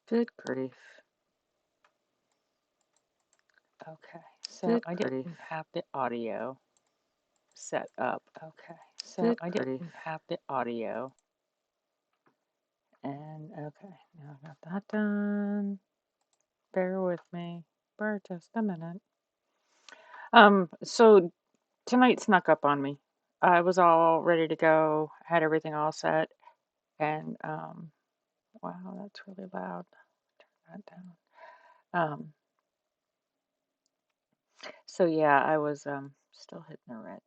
Good grief. Okay, so Good I grief. didn't have the audio set up. Okay, so Good I grief. didn't have the audio. And okay, now I got that done. Bear with me for just a minute. So tonight snuck up on me. I was all ready to go, had everything all set, and wow, that's really loud. Turn that down. Um, so yeah, I was still hitting the red.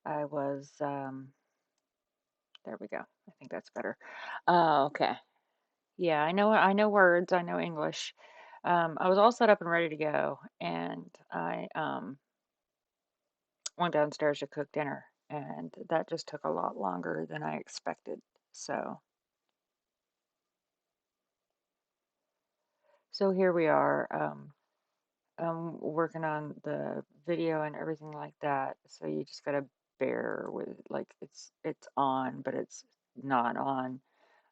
I was there we go. I think that's better. Okay. Yeah, I know words, I know English. I was all set up and ready to go, and I went downstairs to cook dinner, and that just took a lot longer than I expected. So, so here we are. I'm working on the video and everything like that. So you just gotta bear with like it's on, but it's not on.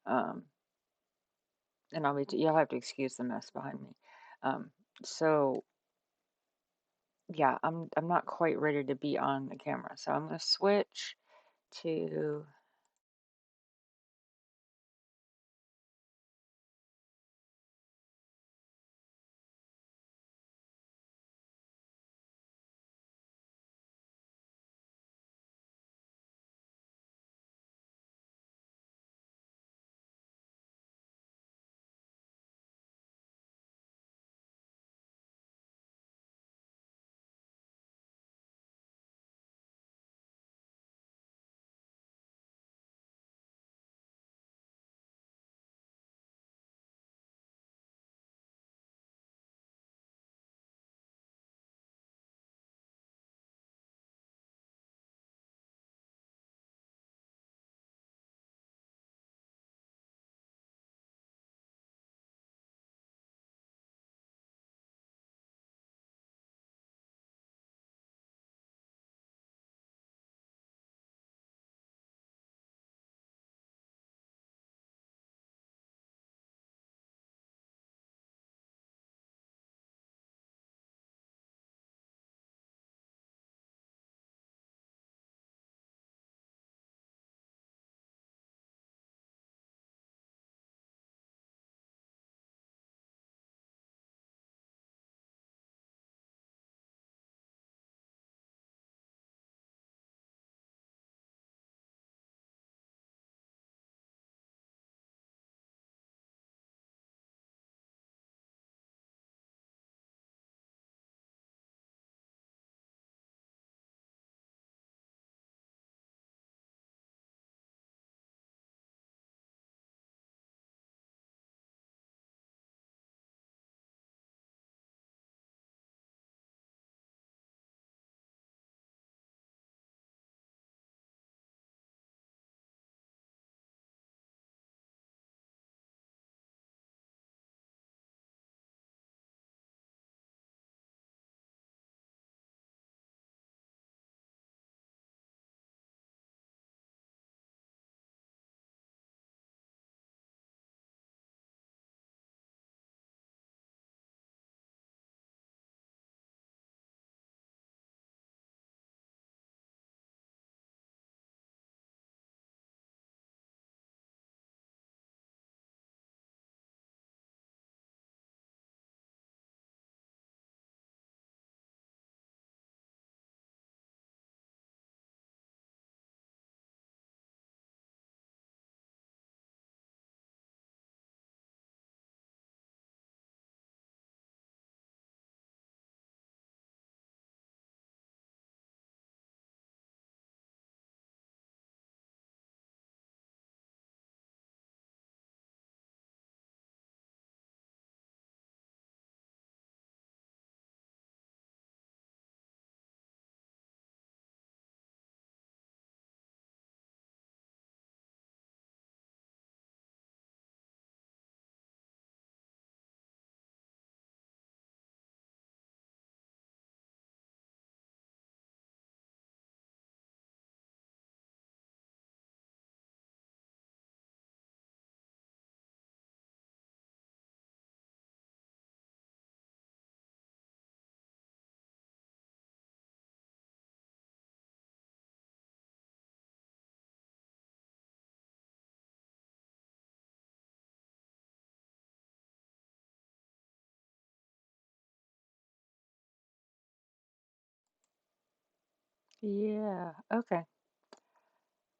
Um, and you'll have to excuse the mess behind me. Um, so yeah, I'm not quite ready to be on the camera, so I'm gonna switch to Yeah, okay.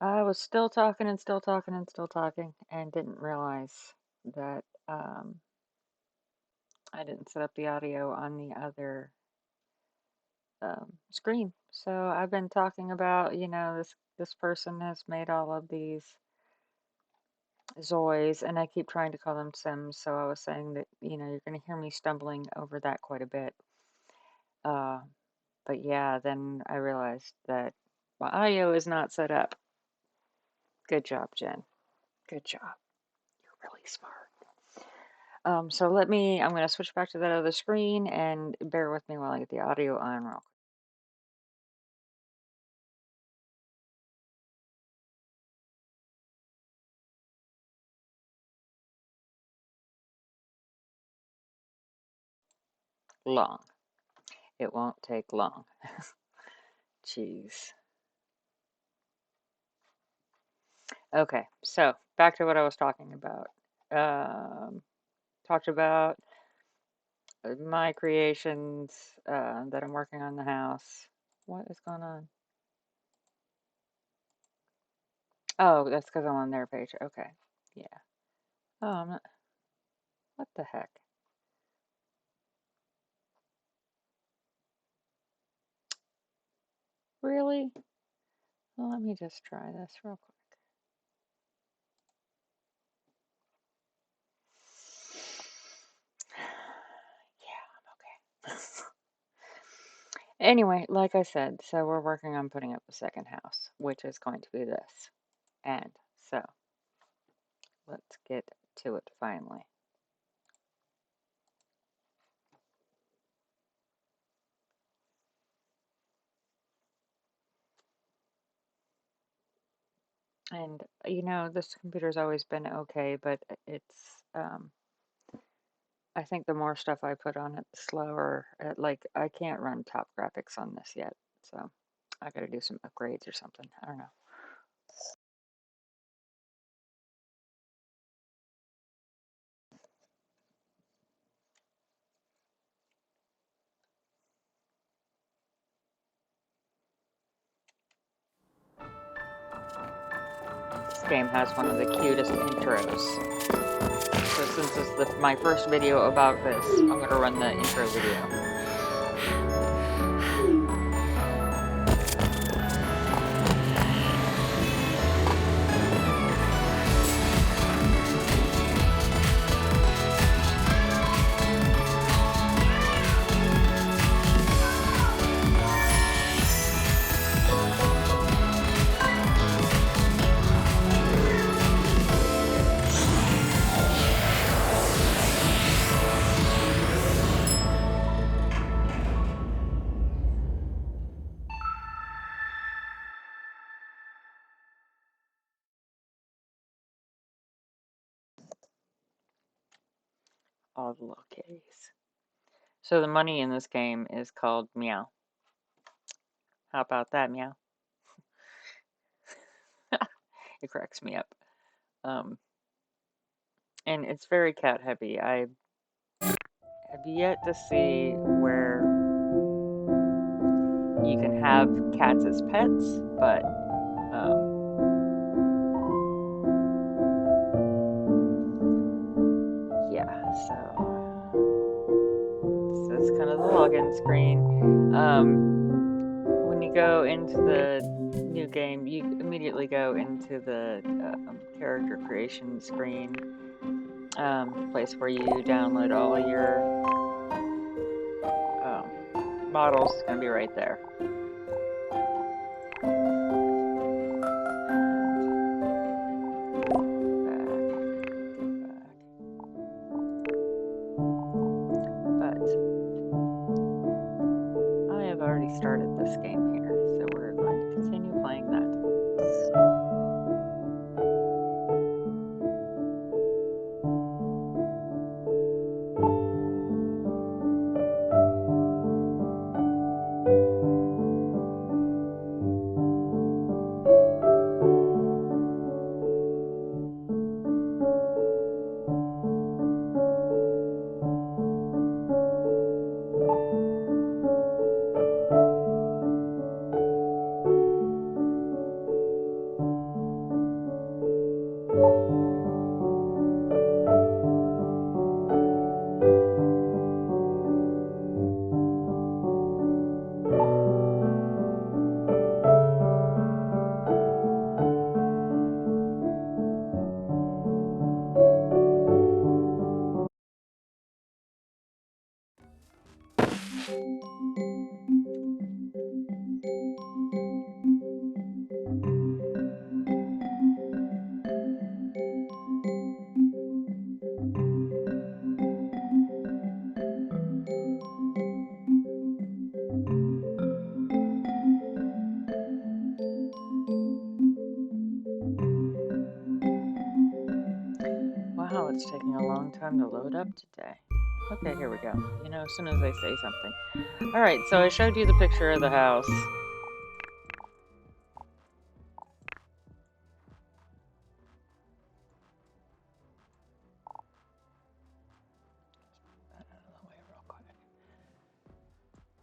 I was still talking and still talking and still talking and didn't realize that I didn't set up the audio on the other screen. So I've been talking about, this person has made all of these Zois, and I keep trying to call them Sims. So I was saying that, you're going to hear me stumbling over that quite a bit. Uh, but yeah, then I realized that my audio is not set up. Good job, Jen. Good job. You're really smart. So I'm going to switch back to that other screen and bear with me while I get the audio on real long. It won't take long. Jeez. Okay, so back to what I was talking about. Talked about my creations that I'm working on the house. What is going on? Oh, that's because I'm on their page. Okay. Yeah. Oh, I'm not. What the heck? Really? Well, let me just try this real quick. Yeah, I'm okay. Anyway, like I said, so we're working on putting up the second house, which is going to be this. And so let's get to it finally. And this computer's always been okay, but I think the more stuff I put on it, the slower. Like I can't run top graphics on this yet, so I got to do some upgrades or something. I don't know. This game has one of the cutest intros. So since it's my first video about this, I'm gonna run the intro video. All the little kitties. So the money in this game is called meow. How about that, meow? It cracks me up. Um, and it's very cat heavy. I have yet to see where you can have cats as pets, but yeah, so this is kind of the login screen. When you go into the new game, you immediately go into the character creation screen, place where you download all your models. It's going to be right there. Started this game here, so we're going to continue playing that. It's taking a long time to load up today. Okay, here we go. You know, as soon as I say something. Alright, so I showed you the picture of the house.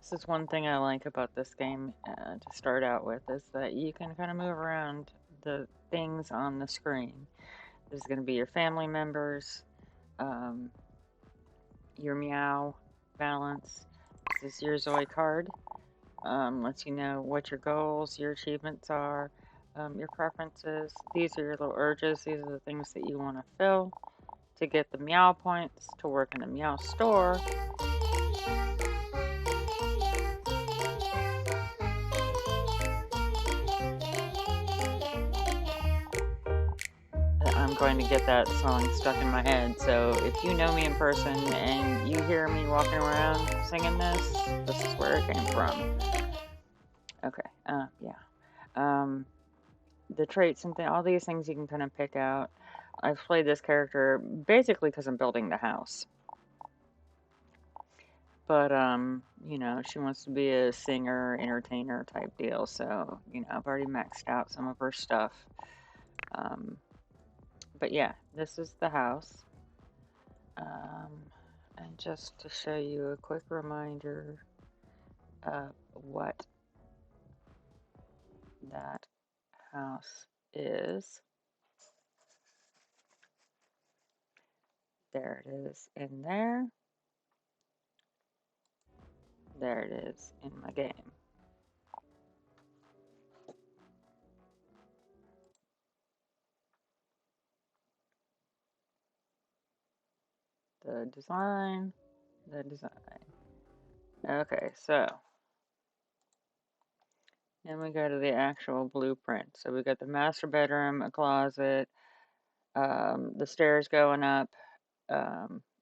This is one thing I like about this game to start out with, is that you can kind of move around the things on the screen. There's going to be your family members, um, your meow balance. This is your Zoe card. Lets you know what your goals, your achievements are, your preferences. These are your little urges. These are the things that you want to fill to get the meow points to work in the meow store. I'm going to get that song stuck in my head. So if you know me in person and you hear me walking around singing this is where it came from. Okay, yeah. The traits and all these things you can kind of pick out. I've played this character basically because I'm building the house. But, you know, she wants to be a singer, entertainer type deal. So, you know, I've already maxed out some of her stuff. But yeah, this is the house. And just to show you a quick reminder of what that house is. There it is in there. There it is in my game. The design. Okay, so then we go to the actual blueprint. So we got the master bedroom, a closet, the stairs going up.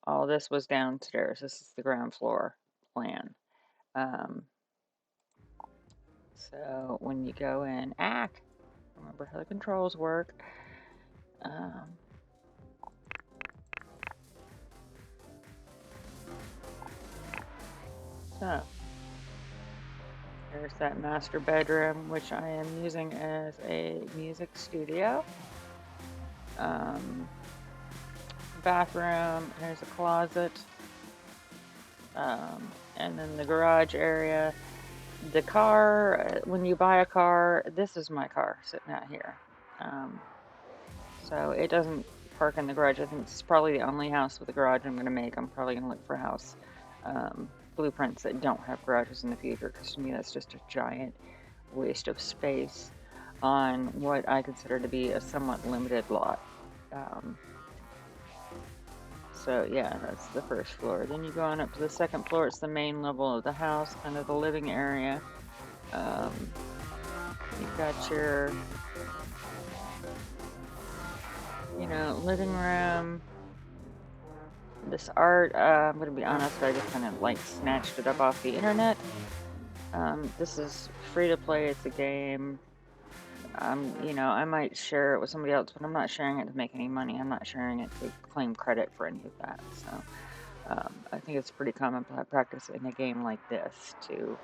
All this was downstairs. This is the ground floor plan. So when you go in, remember how the controls work. So there's that master bedroom, which I am using as a music studio. Bathroom, there's a closet, and then the garage area. The car, when you buy a car, this is my car sitting out here. So it doesn't park in the garage. I think this is probably the only house with a garage I'm going to make. I'm probably going to look for a house blueprints that don't have garages in the future, because to me that's just a giant waste of space on what I consider to be a somewhat limited lot. So yeah, that's the first floor. Then you go on up to the second floor. It's the main level of the house, kind of the living area. You've got your, you know, living room. This art, I'm going to be honest, I just kind of like snatched it up off the internet. This is free to play. It's a game. You know, I might share it with somebody else, but I'm not sharing it to make any money. I'm not sharing it to claim credit for any of that. So I think it's pretty common practice in a game like this to.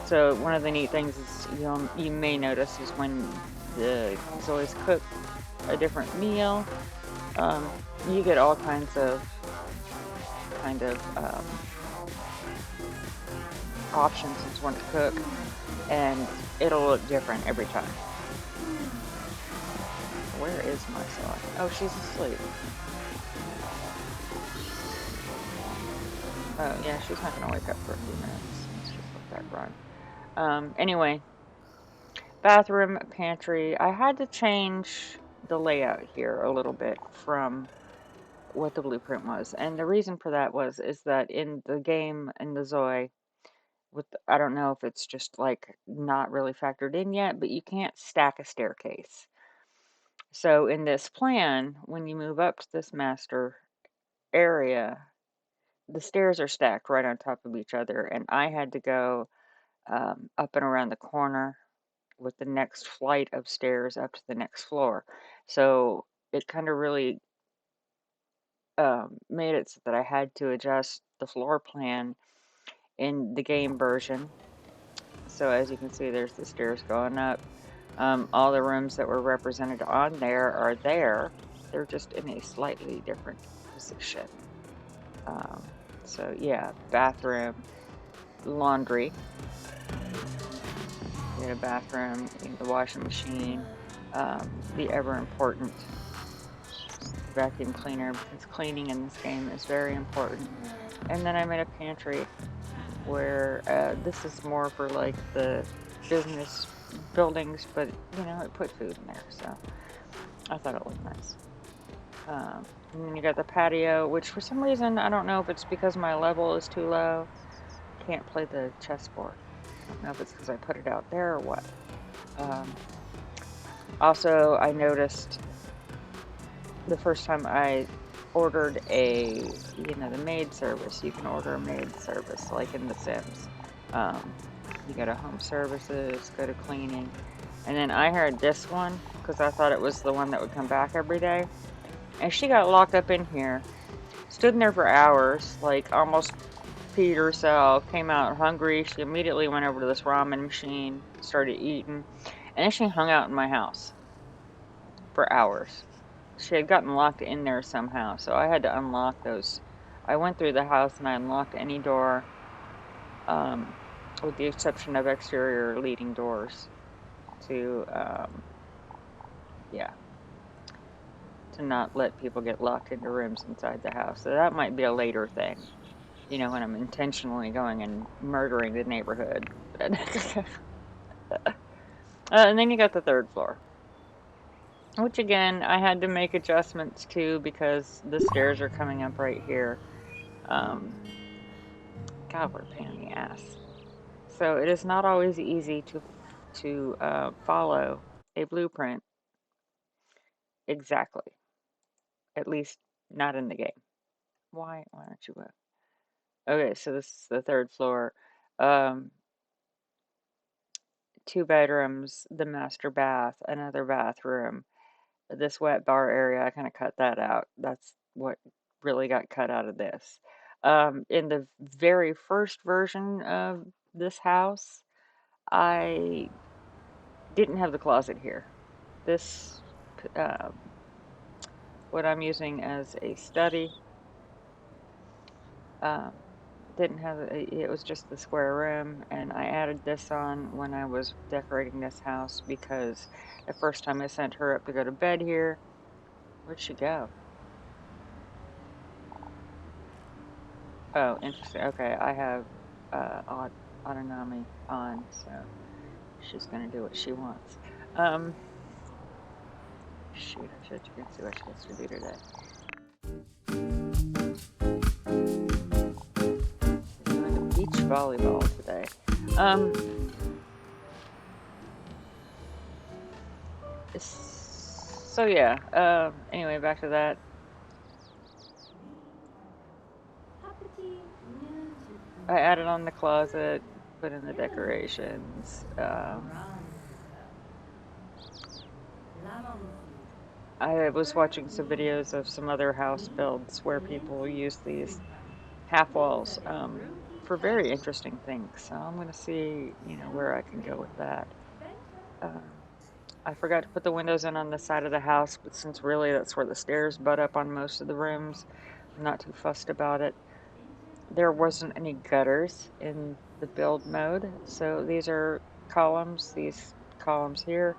So one of the neat things is you may notice is when the Zoes cook a different meal, you get all kinds of options as one to cook, and it'll look different every time. Where is my son? Oh, she's asleep. Oh yeah, she's not gonna wake up for a few minutes. Let's just let that run. Anyway, bathroom, pantry. I had to change the layout here a little bit from what the blueprint was, and the reason for that is that in the game, in the Zoe, I don't know if it's just like not really factored in yet, but you can't stack a staircase. So in this plan, when you move up to this master area, the stairs are stacked right on top of each other, and I had to go up and around the corner with the next flight of stairs up to the next floor. So it kind of really made it so that I had to adjust the floor plan in the game version. So as you can see, there's the stairs going up. All the rooms that were represented on there are there. They're just in a slightly different position. Um, so yeah, bathroom, laundry. You had a bathroom, the washing machine, the ever important vacuum cleaner because cleaning in this game is very important. And then I made a pantry where this is more for like the business buildings, but it put food in there, so I thought it looked nice. And then you got the patio, which for some reason, I don't know if it's because my level is too low, can't play the chessboard. I don't know if it's because I put it out there or what. Also, I noticed the first time I ordered the maid service. You can order a maid service like in The Sims. You go to home services, go to cleaning, and then I heard this one because I thought it was the one that would come back every day. And she got locked up in here, stood in there for hours, like almost peed herself, came out hungry. She immediately went over to this ramen machine, started eating, and then she hung out in my house for hours. She had gotten locked in there somehow, so I had to unlock those. I went through the house and I unlocked any door, with the exception of exterior leading doors to, yeah, to not let people get locked into rooms inside the house. So that might be a later thing, when I'm intentionally going and murdering the neighborhood. And then you got the third floor, which again, I had to make adjustments to because the stairs are coming up right here. Um, God, what a pain in the ass. So it is not always easy to follow a blueprint exactly. At least not in the game. Why don't you look? Okay, so this is the third floor. Um, 2 bedrooms, the master bath, another bathroom. This wet bar area, I kind of cut that out. That's what really got cut out of this. In the very first version of this house, I didn't have the closet here. This, what I'm using as a study, um, didn't have it was just the square room, and I added this on when I was decorating this house because the first time I sent her up to go to bed here, where'd she go? Oh, interesting. Okay, I have autonomy on, so she's gonna do what she wants. Um, Shoot, I should check and see what she has to do today. She's going to beach volleyball today. Um, so yeah. Anyway, back to that. I added on the closet, put in the decorations. I was watching some videos of some other house builds where people use these half walls for very interesting things. So I'm going to see, where I can go with that. I forgot to put the windows in on the side of the house, but since really that's where the stairs butt up on most of the rooms, I'm not too fussed about it. There wasn't any gutters in the build mode, so these columns here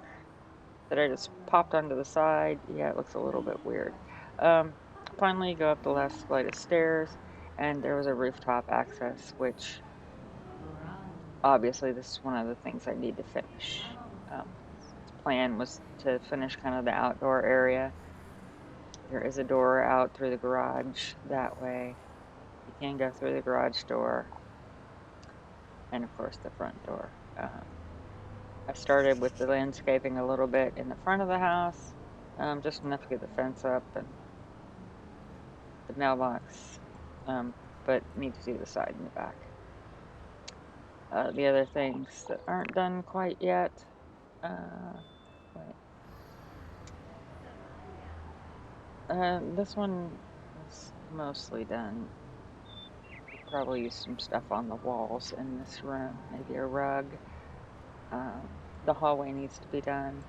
that I just popped onto the side. Yeah, it looks a little bit weird. Um, Finally, go up the last flight of stairs, and there was a rooftop access, which obviously this is one of the things I need to finish. Plan was to finish kind of the outdoor area. There is a door out through the garage that way. You can go through the garage door, and of course the front door. I started with the landscaping a little bit in the front of the house, just enough to get the fence up and the mailbox, but need to do the side and the back. The other things that aren't done quite yet, Wait. This one is mostly done. Probably use some stuff on the walls in this room, maybe a rug. The hallway needs to be done.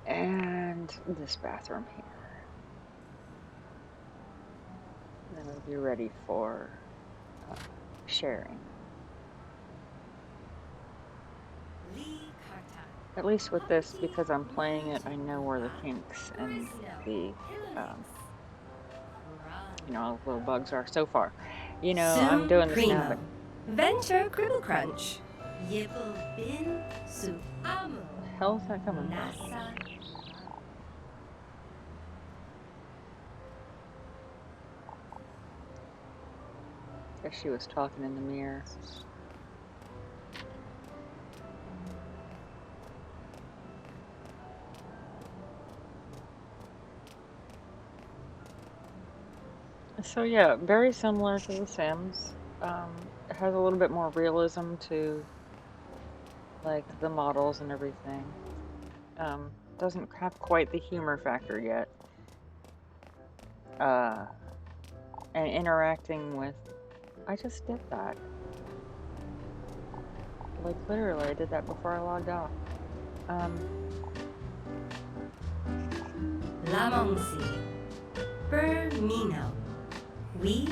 And this bathroom here. And then we'll be ready for sharing. At least with this, because I'm playing it, I know where the kinks and the, little bugs are so far. I'm doing this now, but... Venture Cribble Crunch. The hell's that coming from? Guess she was talking in the mirror. So yeah, very similar to The Sims. It has a little bit more realism to, like, the models and everything. Doesn't have quite the humor factor yet. And interacting with... I just did that. Like, literally, I did that before I logged off. Lamonsi. Bermino. We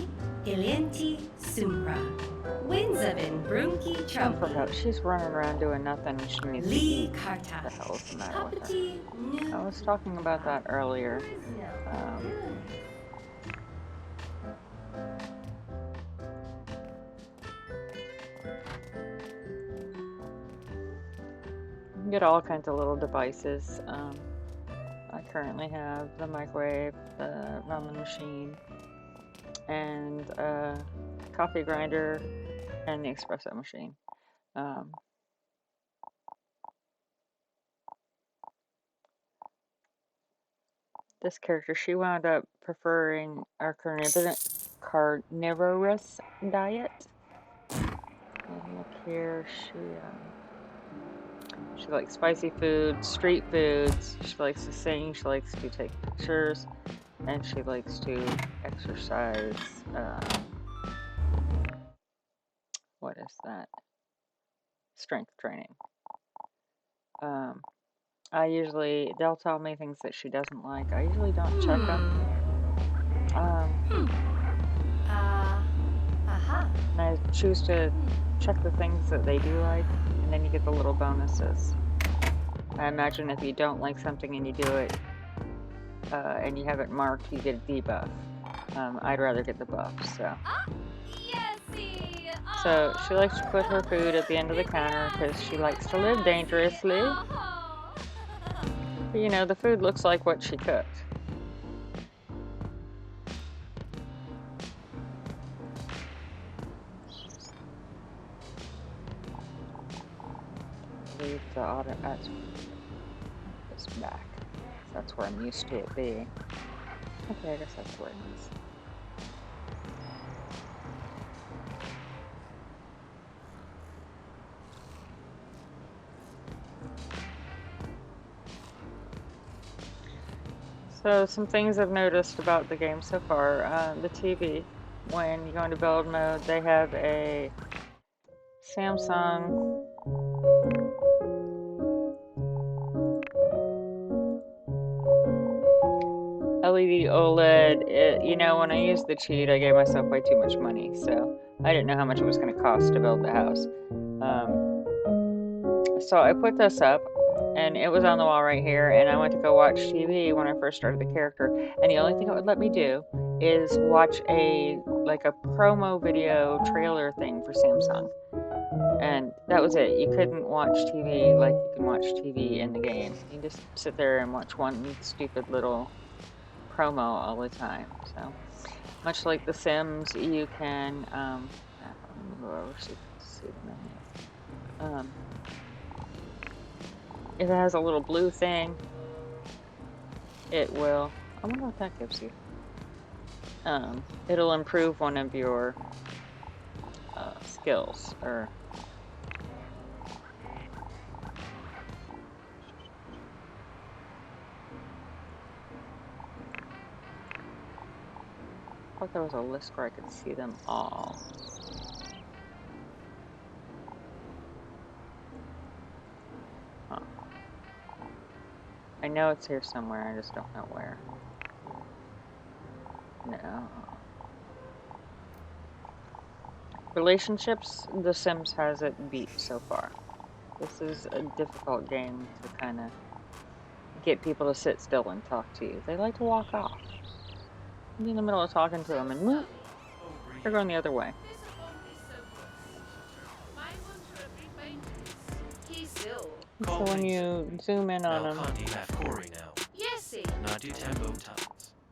Ilienti Sumpra. Windsavin Brunki Trumpy. She's running around doing nothing. She needs to eat. What the hell is the matter with her? I was talking about that earlier. You can get all kinds of little devices. I currently have the microwave, the ramen machine, and a coffee grinder, and the espresso machine. This character, she wound up preferring our carnivorous diet. And look here, she likes spicy food, street foods, she likes to sing, she likes to take pictures, and she likes to exercise. What is that? Strength training. They'll tell me things that she doesn't like. I usually don't check them. And I choose to check the things that they do like, and then you get the little bonuses. I imagine if you don't like something and you do it, and you have it marked, you get a debuff. I'd rather get the buff, so. So she likes to put her food at the end of the counter because she likes to live dangerously. But, the food looks like what she cooked. Leave the auto this back. That's where I'm used to it being. Okay, I guess that's where it is. So some things I've noticed about the game so far. The TV, when you go into build mode, they have a Samsung LED OLED. When I used the cheat, I gave myself way too much money, so I didn't know how much it was going to cost to build the house. So I put this up, and it was on the wall right here, and I went to go watch TV when I first started the character, and the only thing it would let me do is watch a promo video trailer thing for Samsung, and that was it. You couldn't watch TV like you can watch TV in the game. You just sit there and watch one stupid little promo all the time. So much like The Sims, you can go over see the menu. If it has a little blue thing, it will... I wonder what that gives you. It'll improve one of your skills, or... I thought there was a list where I could see them all. Huh. I know it's here somewhere, I just don't know where. No. Relationships, The Sims has it beat so far. This is a difficult game to kind of get people to sit still and talk to you. They like to walk off. Be in the middle of talking to them and whoop, they're going the other way. So when you zoom in on them,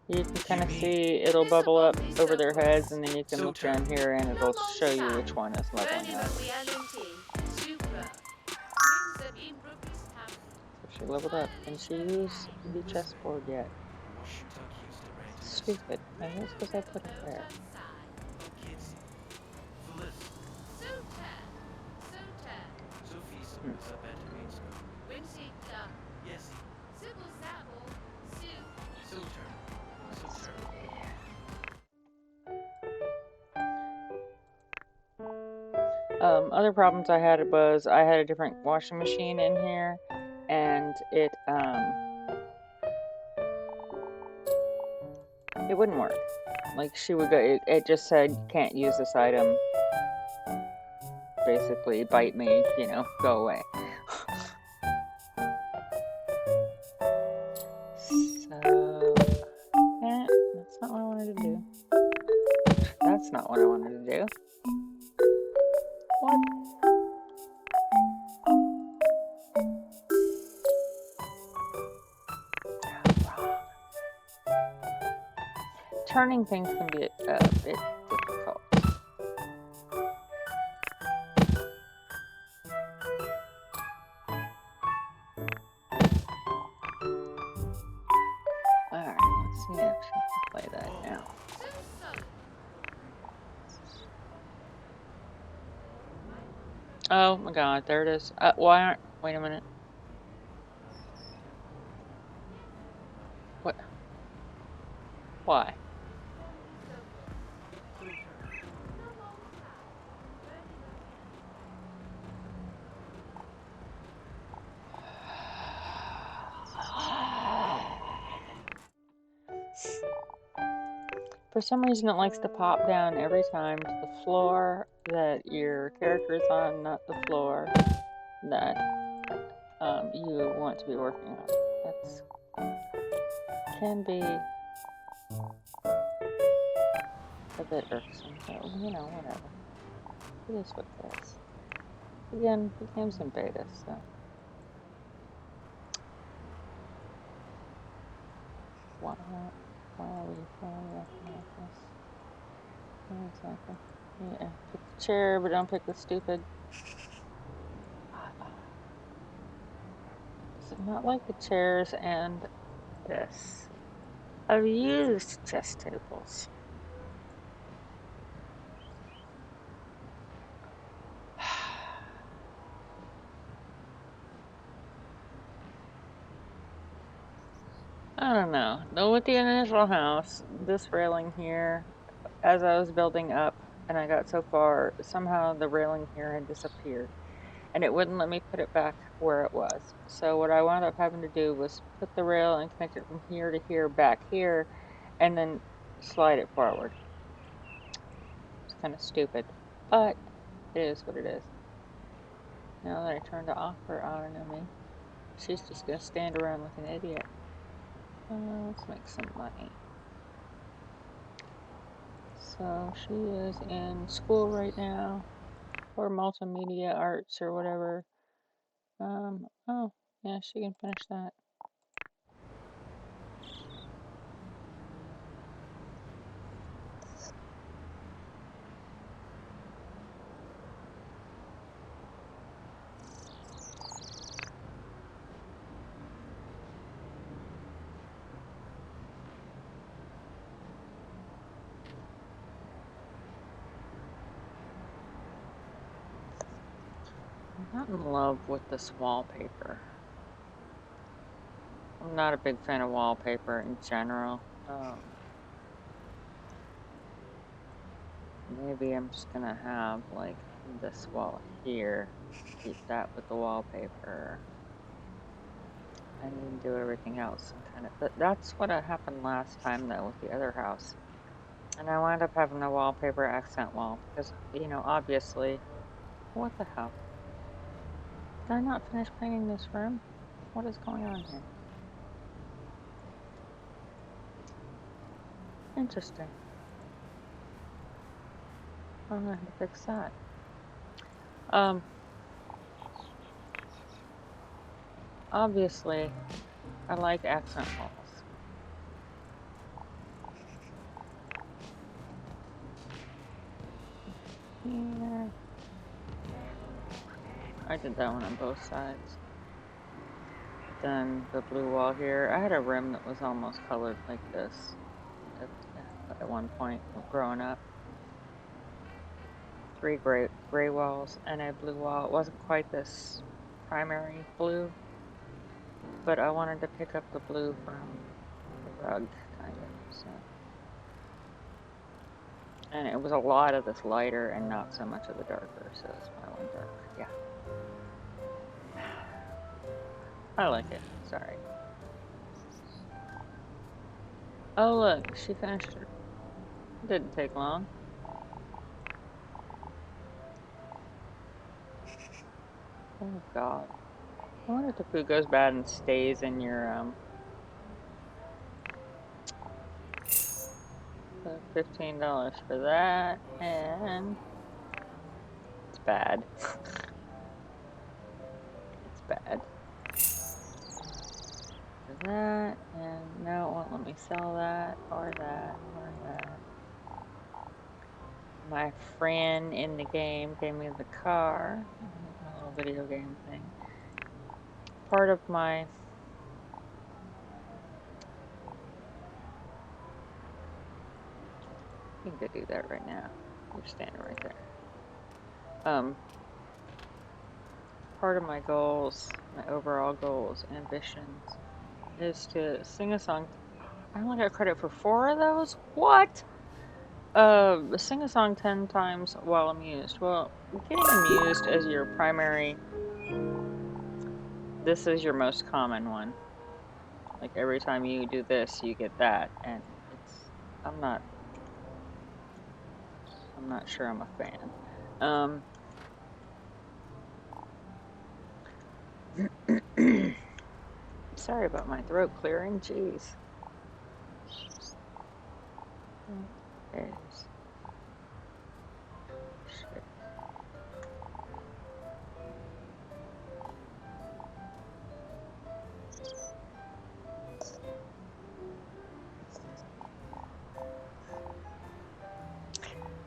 you can kind of see it'll bubble up over their heads, and then you can look down here and it'll show you which one is leveling up. So she leveled up. Can she use the chessboard yet? Stupid. Maybe it's because I put it there. Other problems I had was I had a different washing machine in here, and it wouldn't work. Like, she would go, it just said, can't use this item. Basically, bite me, you know, go away. So, that's not what I wanted to do. That's not what I wanted to do. What? Turning things can be a bit difficult. Alright, let's see if she can play that now. Oh my god, there it is. Why aren't... Wait a minute. What? Why? For some reason, it likes to pop down every time to the floor that your character is on, not the floor that you want to be working on. That's can be a bit irksome, but you know, whatever. It is what it is. Again, the game's in beta, so. Why are we acting like this? Exactly. Yeah, pick the chair, but don't pick the stupid. Does it not like the chairs and this? I've used chess tables. I don't know. Though with the initial house, this railing here, as I was building up and I got so far, somehow the railing here had disappeared. And it wouldn't let me put it back where it was. So what I wound up having to do was put the rail and connect it from here to here, back here, and then slide it forward. It's kind of stupid, but it is what it is. Now that I turned off her autonomy, she's just going to stand around like an idiot. Let's make some money. So she is in school right now, or multimedia arts or whatever. Oh, yeah, she can finish that. Not in love with this wallpaper. I'm not a big fan of wallpaper in general. Maybe I'm just gonna have like this wall here. Keep that with the wallpaper. And then do everything else and kind of. But that's what happened last time though with the other house. And I wound up having a wallpaper accent wall because, you know, obviously. What the hell? Did I not finish painting this room? What is going on here? Interesting. I don't know how to fix that. Obviously, I like accent walls. Yeah. I did that one on both sides. Then the blue wall here. I had a room that was almost colored like this at one point growing up. 3 gray walls and a blue wall. It wasn't quite this primary blue, but I wanted to pick up the blue from the rug, kind of. So. And it was a lot of this lighter and not so much of the darker, so that's why I went dark. Yeah. I like it. Sorry. Oh, look, she finished it. It didn't take long. Oh, God. I wonder if the food goes bad and stays in your, $15 for that, and it's bad. It's bad. For that, and no, it won't let me sell that, or that, or that. My friend in the game gave me the car, my little video game thing. Part of my you can go do that right now. You're standing right there. Part of my goals, my overall goals, ambitions, is to sing a song. I only got credit for 4 of those? What? Sing a song 10 times while amused. Well, getting amused as your primary, this is your most common one. Like every time you do this, you get that, and I'm not sure I'm a fan. Sorry about my throat clearing, jeez. There's shit.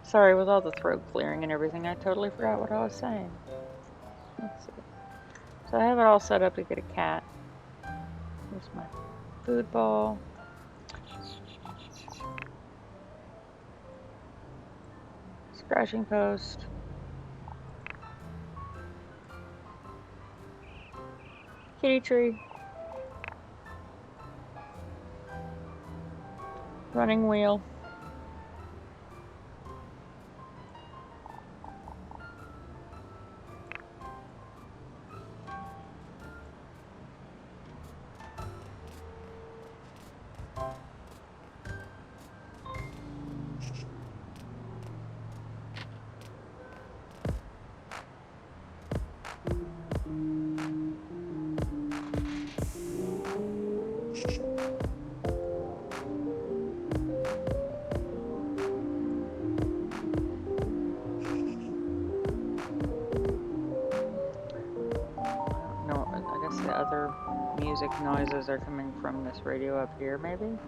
Sorry, with all the throat clearing and everything, I totally forgot what I was saying. Let's see. So I have it all set up to get a cat. Here's my food bowl. Scratching post. Kitty tree. Running wheel. No, I guess the other music noises are coming from this radio up here, maybe?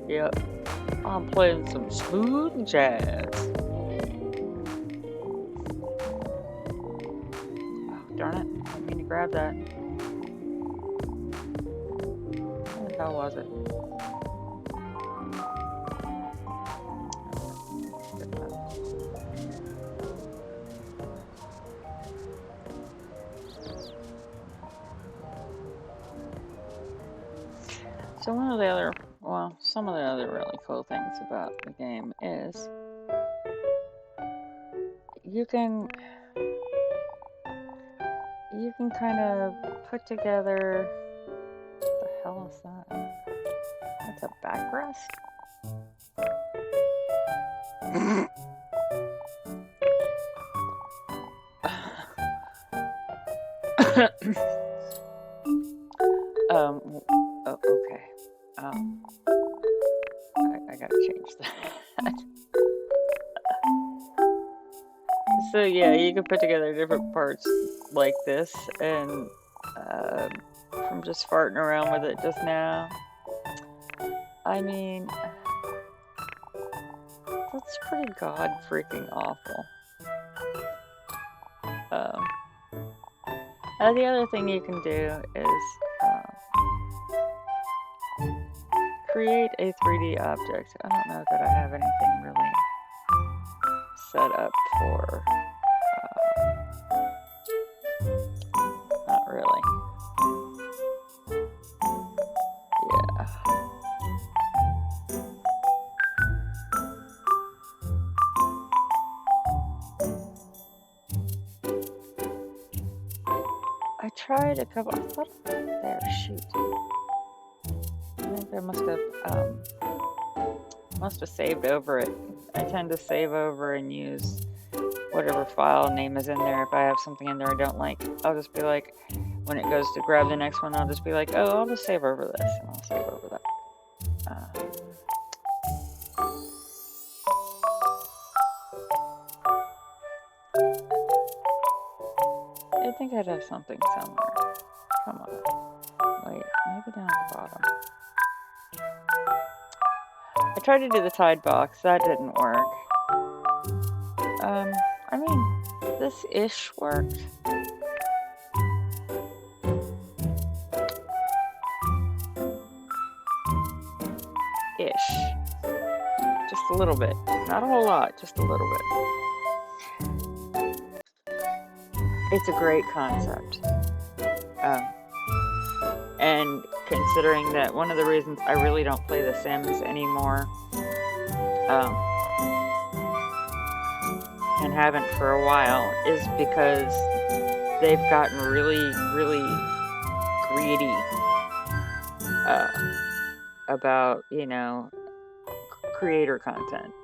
Yep. I'm playing some smooth jazz. Oh, darn it. I didn't mean to grab that. Where the hell was it? So one of the other, well, some of the other really cool things about the game is you can kind of put together, what the hell is that? That's a backrest? Okay. I gotta change that. So yeah, you can put together different parts like this, and from just farting around with it just now, I mean, that's pretty god freaking awful. The other thing you can do is create a 3D object. I don't know that I have anything really set up for, not really. Yeah. I tried a couple, I thought, there, shoot. I think I must have saved over it. I tend to save over and use whatever file name is in there. If I have something in there I don't like, I'll just be like, when it goes to grab the next one, I'll just be like, oh, I'll just save over this, and I'll save over that. I think I'd have something somewhere. Come on. Wait, maybe down at the bottom. I tried to do the tide box. That didn't work. I mean, this ish worked. Ish. Just a little bit. Not a whole lot, just a little bit. It's a great concept. And considering that one of the reasons I really don't play The Sims anymore, and haven't for a while, is because they've gotten really, really greedy about, you know, creator content.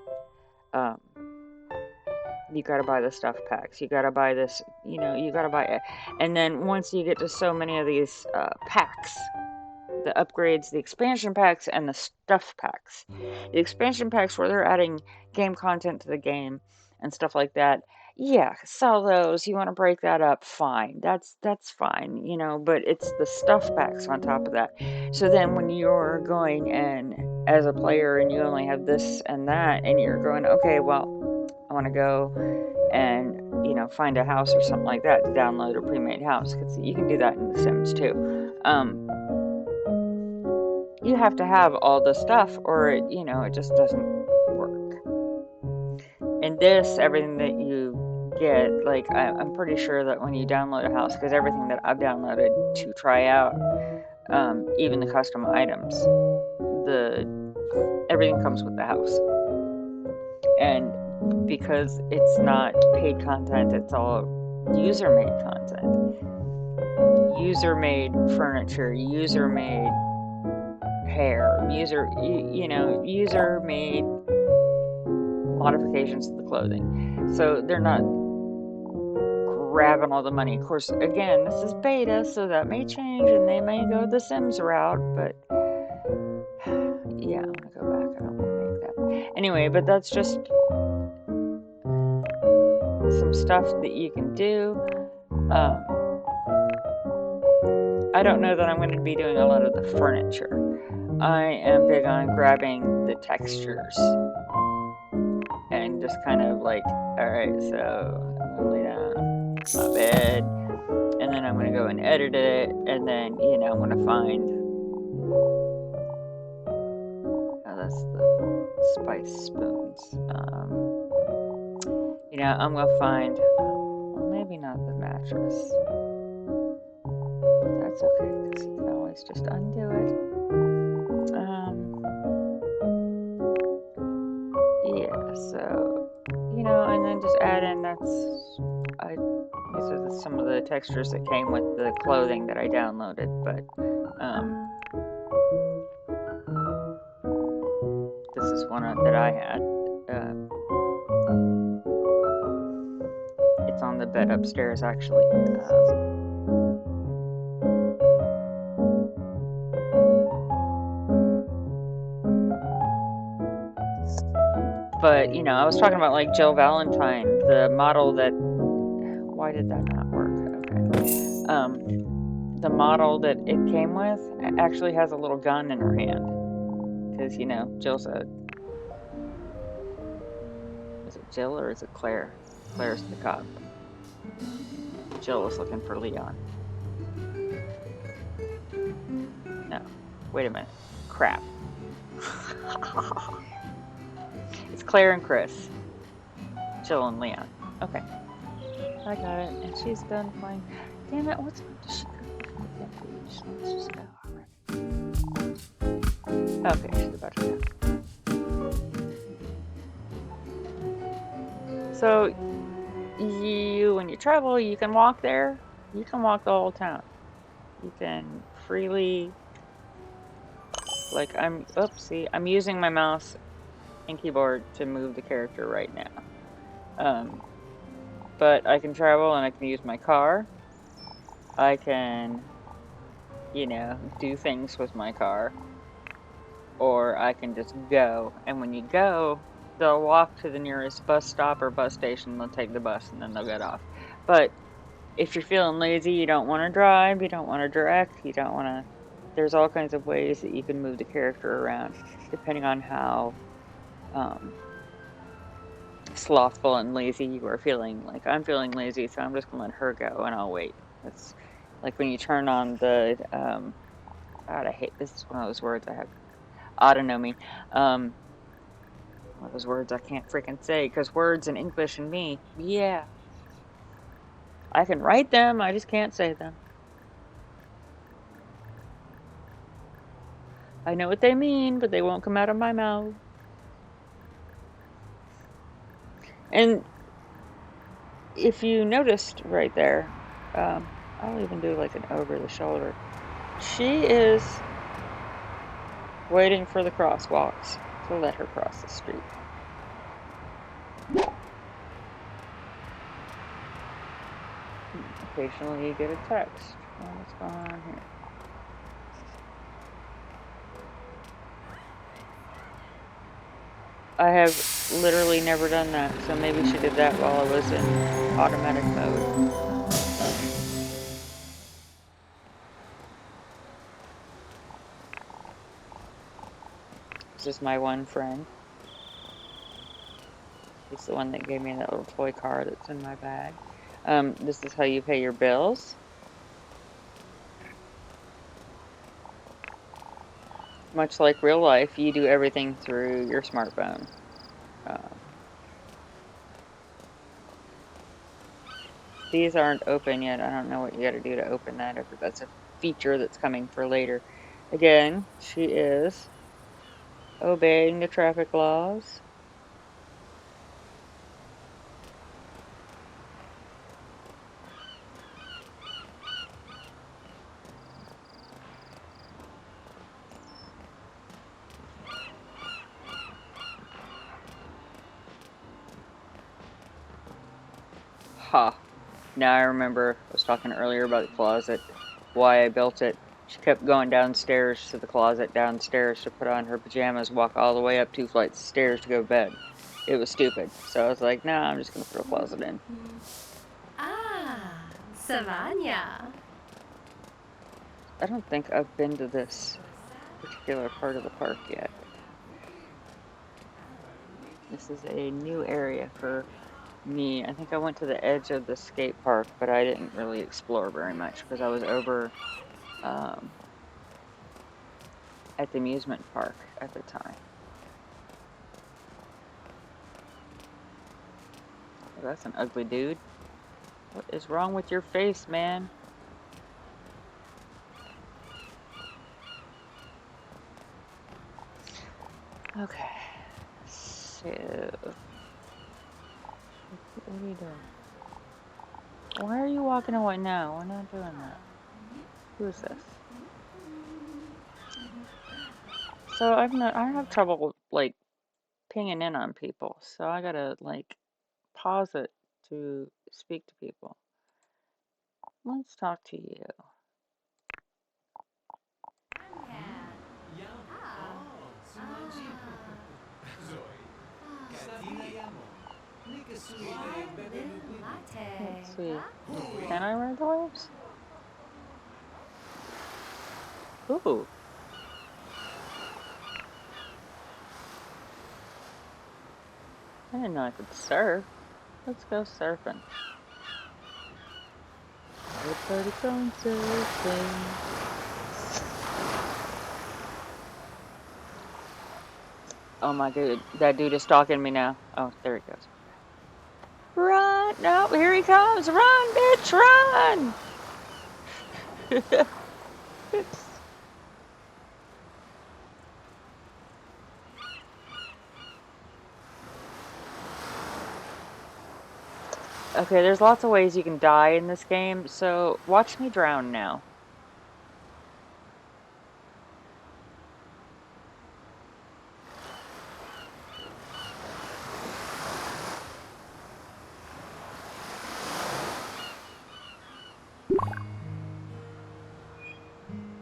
You gotta buy the stuff packs, you gotta buy this, you know, you gotta buy it. And then once you get to so many of these packs, the upgrades, the expansion packs, and the stuff packs. The expansion packs where they're adding game content to the game and stuff like that, yeah, sell those. You want to break that up, fine. That's fine, you know, but it's the stuff packs on top of that. So then when you're going and as a player and you only have this and that, and you're going, okay, well, I want to go and, you know, find a house or something like that to download a pre-made house, because you can do that in The Sims too. You have to have all the stuff or it, you know, it just doesn't work. And this, everything that you get, like, I'm pretty sure that when you download a house, because everything that I've downloaded to try out, even the custom items, everything comes with the house. And because it's not paid content, it's all user-made content. User-made furniture, user-made hair, user-made modifications to the clothing. So they're not grabbing all the money. Of course, again, this is beta, so that may change and they may go the Sims route, but yeah, I'm gonna go back. I don't want to make that. Anyway, but that's just some stuff that you can do. I don't know that I'm going to be doing a lot of the furniture. I am big on grabbing the textures and just kind of like, alright, so I'm going to lay down my bed, and then I'm going to go and edit it, and then, you know, I'm going to find, oh, that's the spice spoons. You know, I'm going to find, well, maybe not the mattress. That's okay, because you can always just undo it. textures that came with the clothing that I downloaded, but this is one that I had. It's on the bed upstairs, actually. But, you know, I was talking about like Jill Valentine, the model that, why did that not work? Okay. The model that it came with actually has a little gun in her hand. Because, you know, Jill's a, is it Jill or is it Claire? Claire's the cop. Jill was looking for Leon. No, wait a minute. Crap. It's Claire and Chris. Jill and Leon. Okay. I got it. And she's done playing. Damn it, what's does she Let's just go already. Okay, she's about to go. So, when you travel, you can walk there. You can walk the whole town. You can freely, like, I'm using my mouse and keyboard to move the character right now. But I can travel and I can use my car. I can, you know, do things with my car. Or I can just go. And when you go, they'll walk to the nearest bus stop or bus station. They'll take the bus and then they'll get off. But if you're feeling lazy, you don't want to drive, you don't want to direct, you don't want to... There's all kinds of ways that you can move the character around, depending on how slothful and lazy you are feeling. Like, I'm feeling lazy, so I'm just going to let her go, and I'll wait. It's like when you turn on the... God, I hate... This is one of those words I have... Autonomy. One of those words I can't freaking say, because words in English and me, yeah. I can write them, I just can't say them. I know what they mean, but they won't come out of my mouth. And if you noticed right there, I'll even do like an over the shoulder. She is waiting for the crosswalks to let her cross the street. Occasionally you get a text. What's going on here? I have literally never done that, so maybe she did that while I was in automatic mode. This is my one friend. He's the one that gave me that little toy car that's in my bag. This is how you pay your bills. Much like real life, you do everything through your smartphone. These aren't open yet. I don't know what you gotta do to open that, if that's a feature that's coming for later. Again, she is obeying the traffic laws. Ha. Now I remember, I was talking earlier about the closet, why I built it. She kept going downstairs to the closet downstairs to put on her pajamas, walk all the way up 2 flights of stairs to go to bed. It was stupid. So I was like, nah, I'm just going to put a closet in. Ah, Savannah. I don't think I've been to this particular part of the park yet. This is a new area for me. I think I went to the edge of the skate park, but I didn't really explore very much because I was over at the amusement park at the time. Oh, that's an ugly dude. What is wrong with your face, man? Okay. So, what are you doing? Why are you walking away now? We're not doing that. Who is this? So I have trouble like pinging in on people, so I gotta like pause it to speak to people. Let's talk to you. Let's see. Can I ride the waves? Ooh. I didn't know I could surf. Let's go surfing. Everybody going surfing. Oh my god, that dude is stalking me now. Oh, there he goes. Run! No, here he comes! Run, bitch, run! Okay, there's lots of ways you can die in this game, so watch me drown now.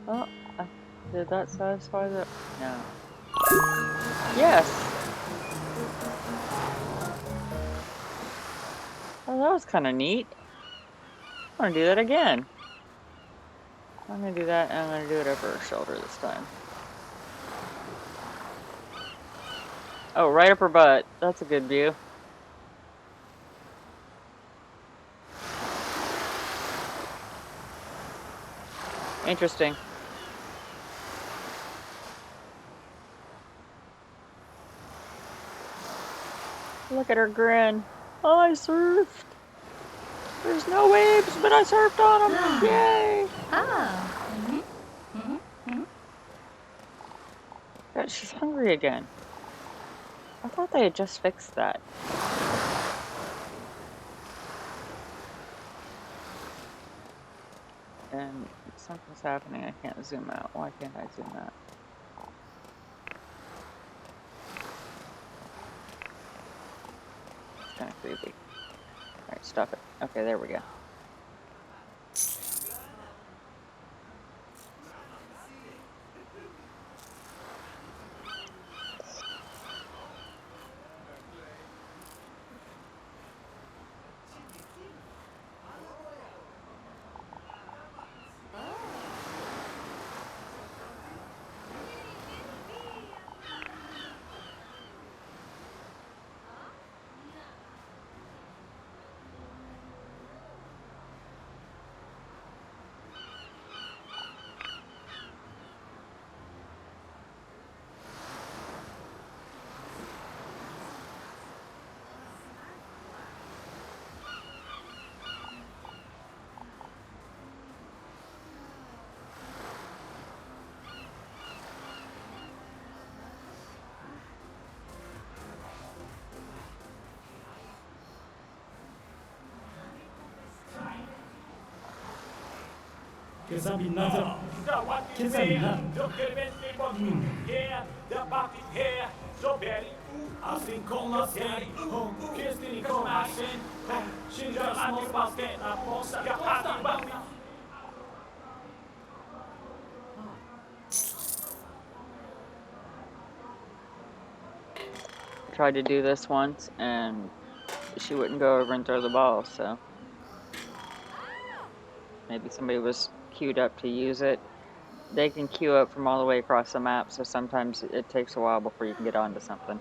Oh, did that satisfy the... No. Yes! Oh, that was kind of neat. I want to do that again. I'm going to do that, and I'm going to do it over her shoulder this time. Oh, right up her butt. That's a good view. Interesting. Look at her grin. Oh, I surfed. There's no waves, but I surfed on them. Yay! God, she's hungry again. I thought they had just fixed that. And something's happening. I can't zoom out. Why can't I zoom out? It's kind of creepy. Alright, stop it. Okay, there we go. 계산 빛나죠? 계산 빛나. Assim como nós queremos, que este comacem, xinga as mãos basquete na ponta e a parte. Tried to do this once, and she wouldn't go over and throw the ball, so maybe somebody was queued up to use it. They can queue up from all the way across the map, so sometimes it takes a while before you can get onto something.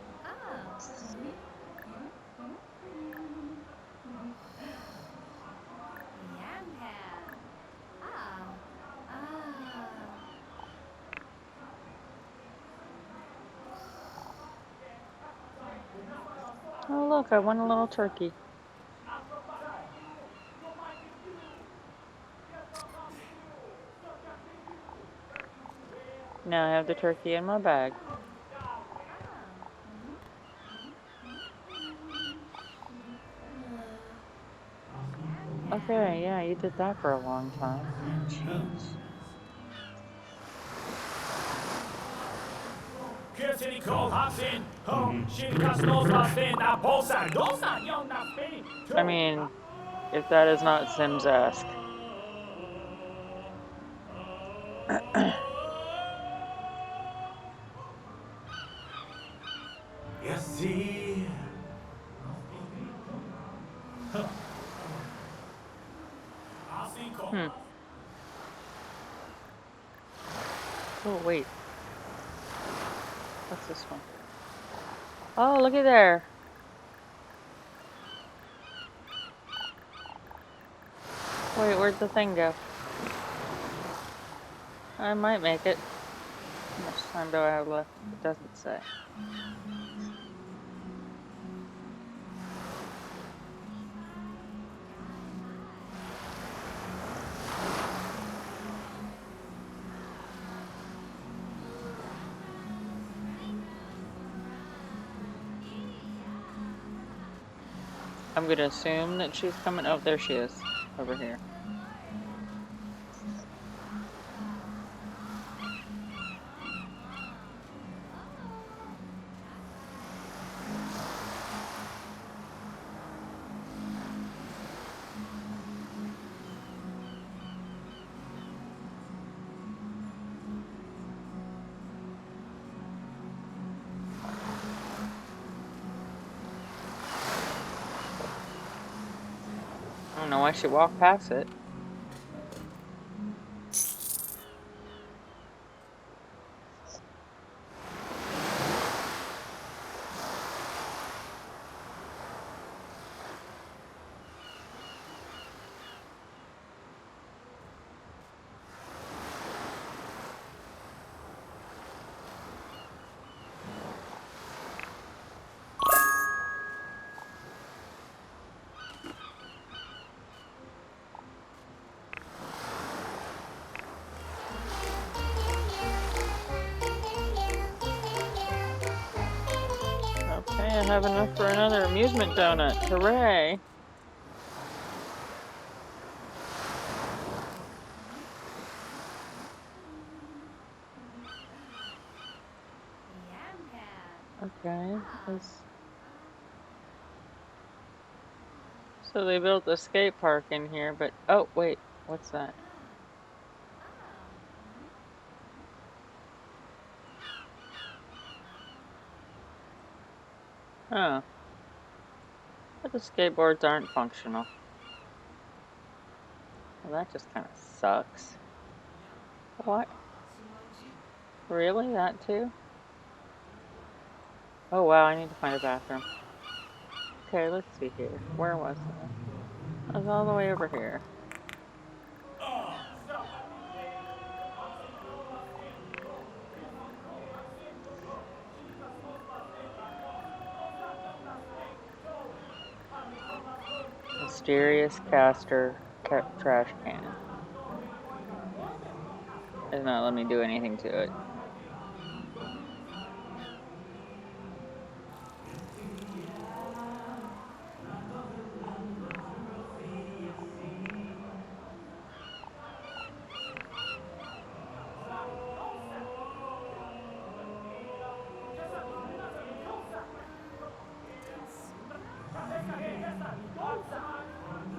Oh look, I won a little turkey. Now I have the turkey in my bag. Okay, yeah, you did that for a long time. Jeez. I mean, if that is not Sims-esque. Hmm. Oh, wait. What's this one? Oh, looky there. Wait, where'd the thing go? I might make it. How much time do I have left? It doesn't say. I'm gonna assume that she's coming. Oh, there she is. Over here. I don't know why she walked past it. Okay, I have enough for another amusement donut. Hooray! Okay, so they built a skate park in here, but oh wait, what's that? Oh, but the skateboards aren't functional. Well, that just kind of sucks. What? Really? That too? Oh wow, I need to find a bathroom. Okay, let's see here. Where was that? I was all the way over here. Mysterious caster trash can. It's not letting me do anything to it.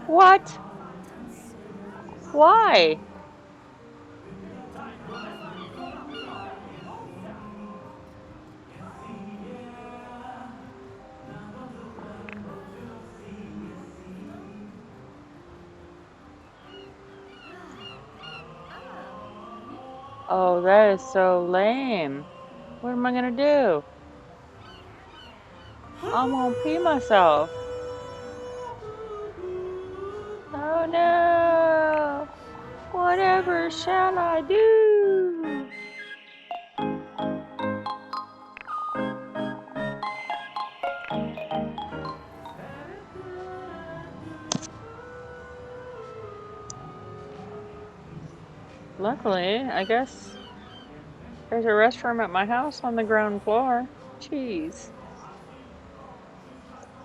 What? Why? Oh, that is so lame. What am I gonna do? I'm gonna pee myself. Oh no! Whatever shall I do? Luckily, I guess there's a restroom at my house on the ground floor. Jeez.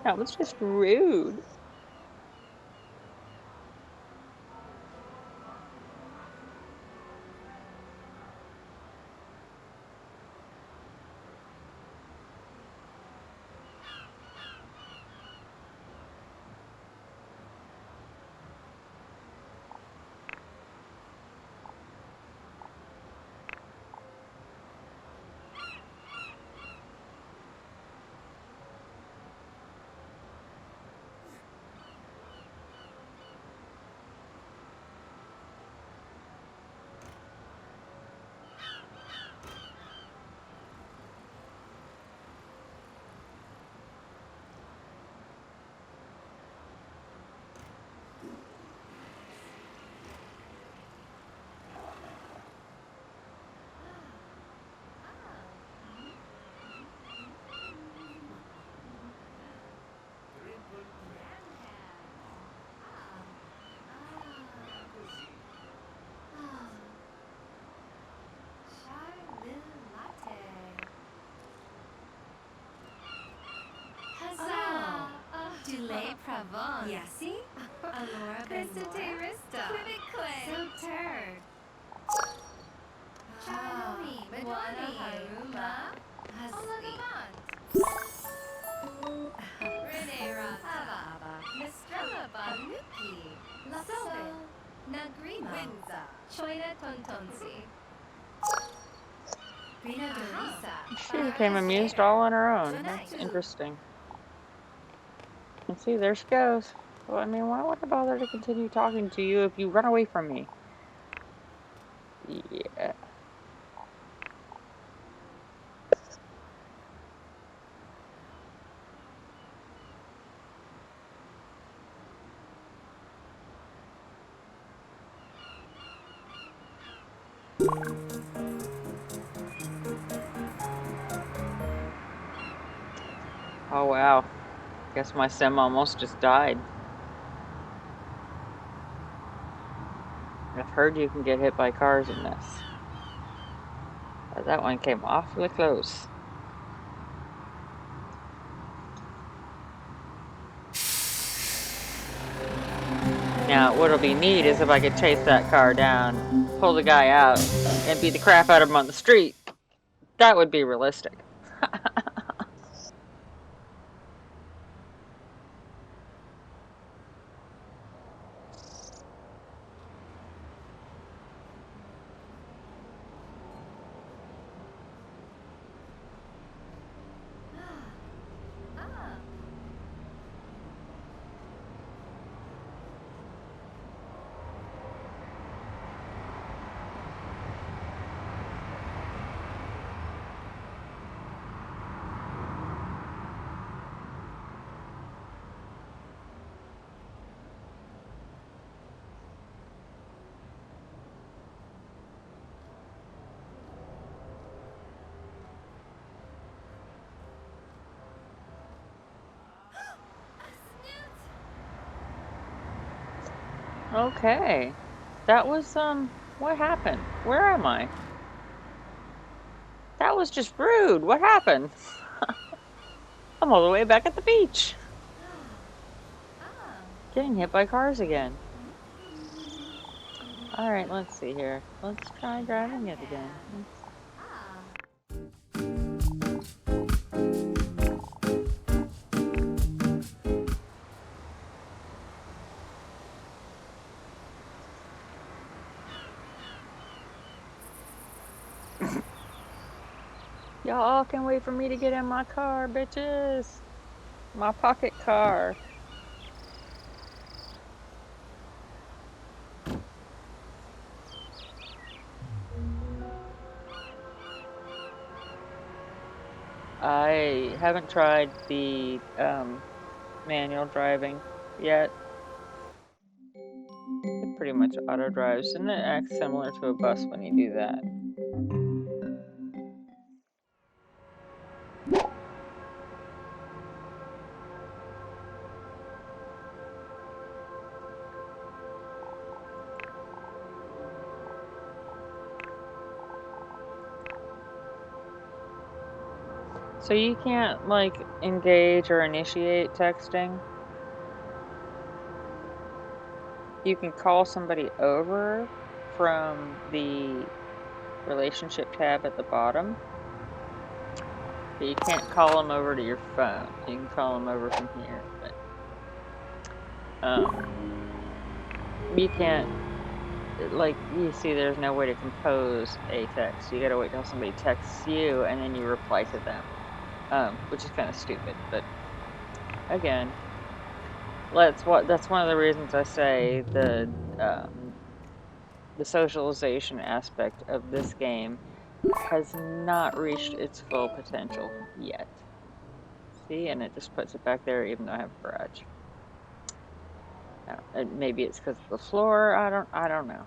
That was just rude. Le Pravon. Yasi? Alora Krista Terista. Quibicquid. So turd. Chanomi. Madani. Haruma. Husli. Renera. Hava. Mistrella Banuki. Lasobin. Nagrima. Winza. Choina Tontonsi. Grina Dorisa. She became amused all on her own. That's interesting. And see, there she goes. Well, I mean, why would I bother to continue talking to you if you run away from me? Yeah. Oh, wow. Guess my sim almost just died. I've heard you can get hit by cars in this. But that one came awfully close. Now, what'll be neat is if I could chase that car down, pull the guy out, and beat the crap out of him on the street. That would be realistic. Okay. That was, what happened? Where am I? That was just rude. What happened? I'm all the way back at the beach. Getting hit by cars again. Alright, let's see here. Let's try driving it again. Y'all can wait for me to get in my car, bitches. My pocket car. I haven't tried the manual driving yet. It pretty much auto drives, and it acts similar to a bus when you do that. So you can't, like, engage or initiate texting. You can call somebody over from the relationship tab at the bottom, but you can't call them over to your phone. You can call them over from here, but you can't, like, you see there's no way to compose a text. You gotta wait till somebody texts you and then you reply to them, which is kind of stupid, but again, that's one of the reasons I say the socialization aspect of this game has not reached its full potential yet. See, and it just puts it back there even though I have a garage. Maybe it's because of the floor. I don't know.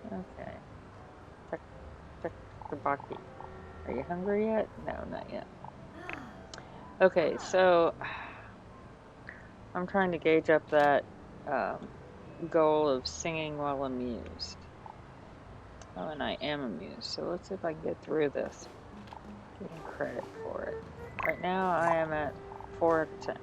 Okay. Check the baki. Are you hungry yet? No, not yet. Okay, so I'm trying to gauge up that goal of singing while amused. Oh, and I am amused, so let's see if I can get through this. Getting credit for it. Right now I am at 4 out of 10.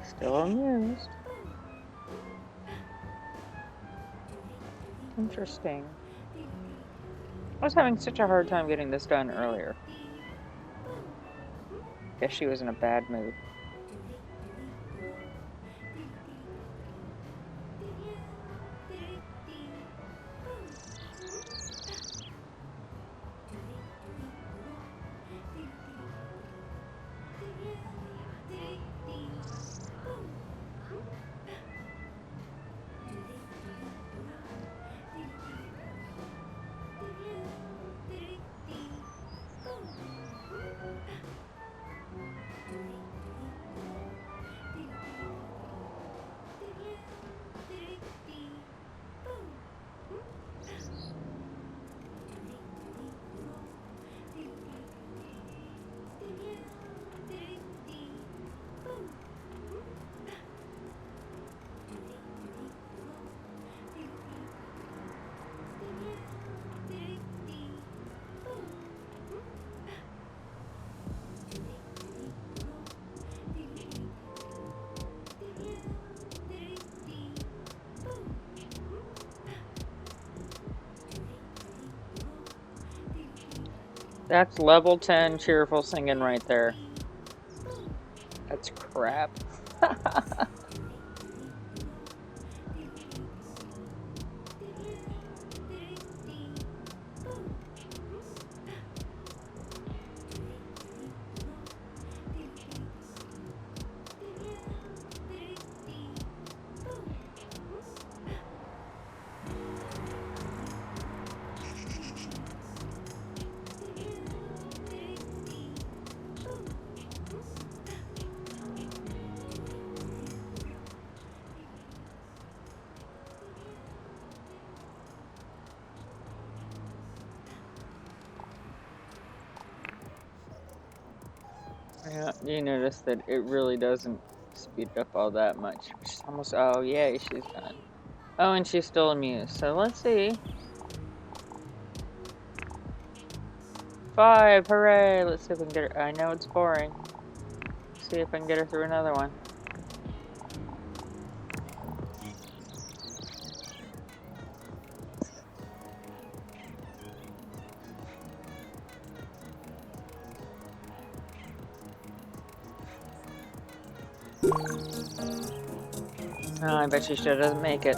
Still amused. Interesting. I was having such a hard time getting this done earlier. Guess she was in a bad mood. That's level 10 cheerful singing right there. That's crap. Yeah, you notice that it really doesn't speed it up all that much. She's almost, oh yay, she's done. Oh, and she's still amused. So let's see. 5, hooray! Let's see if we can get her. I know it's boring. See if I can get her through another one. Oh, I bet she still doesn't make it.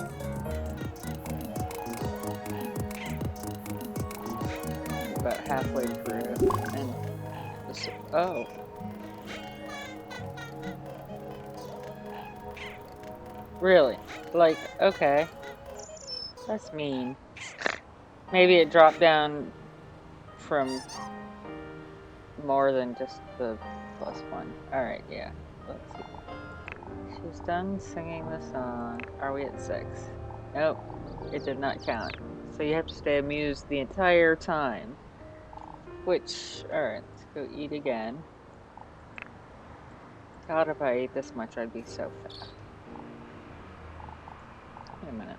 About halfway through, and this, oh. Really? Like, okay. That's mean. Maybe it dropped down from more than just the +1. Alright, yeah. Let's see. She's done singing the song. Are we at 6? Nope. It did not count. So you have to stay amused the entire time. Which, alright, let's go eat again. God, if I ate this much, I'd be so fat. Wait a minute.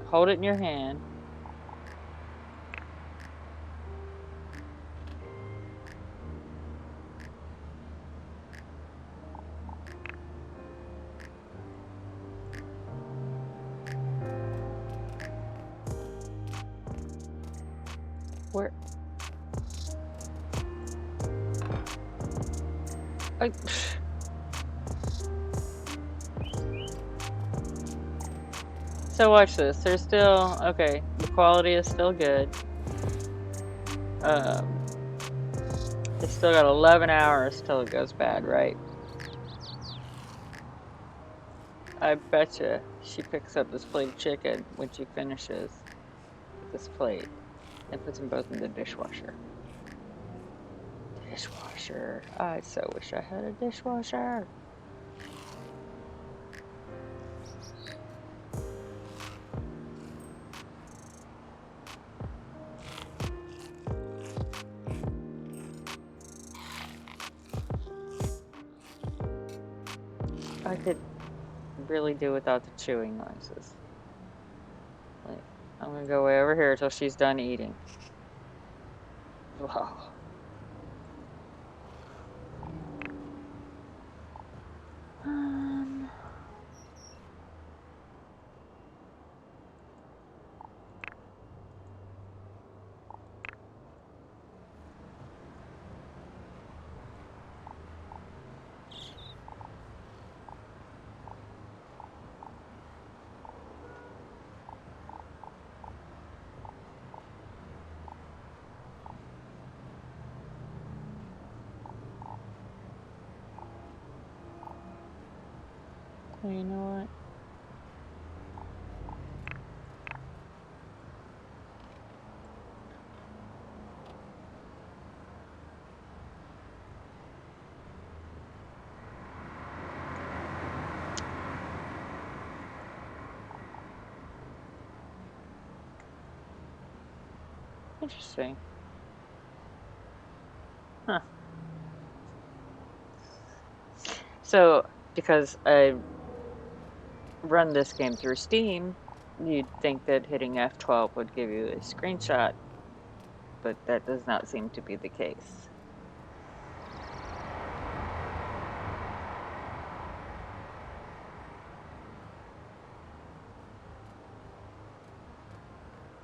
Hold it in your hand. Where? So watch this. There's still, okay, the quality is still good. It's still got 11 hours till it goes bad, right? I betcha she picks up this plate of chicken when she finishes with this plate and puts them both in the dishwasher. Dishwasher. I so wish I had a dishwasher. I could really do without the chewing noises. Like, I'm gonna go way over here till she's done eating. Wow. Um, well, you know what? Interesting. Huh. So, because I run this game through Steam, you'd think that hitting F12 would give you a screenshot, but that does not seem to be the case.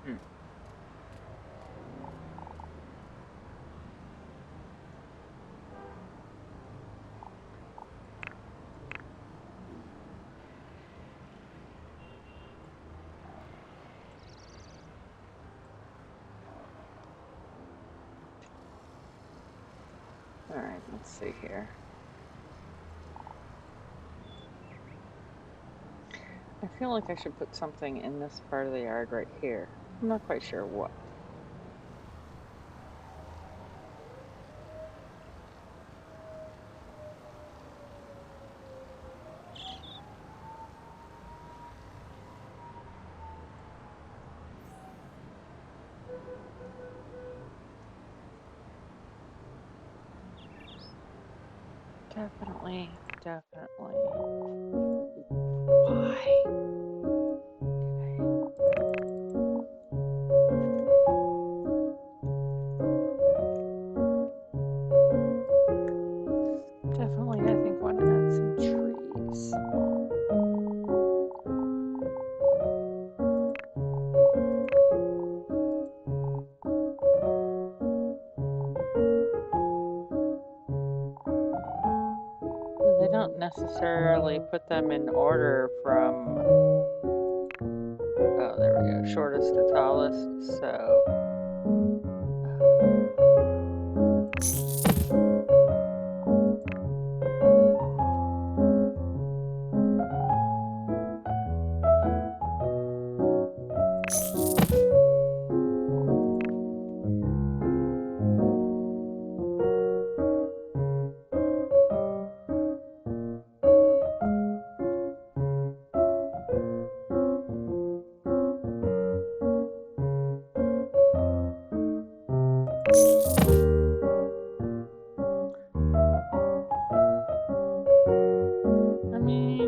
Hmm. All right, let's see here. I feel like I should put something in this part of the yard right here. I'm not quite sure what. Definitely. Why? Definitely, I think want to add some trees. They don't necessarily put them in order from, oh, there we go, shortest to tallest, so. I mean,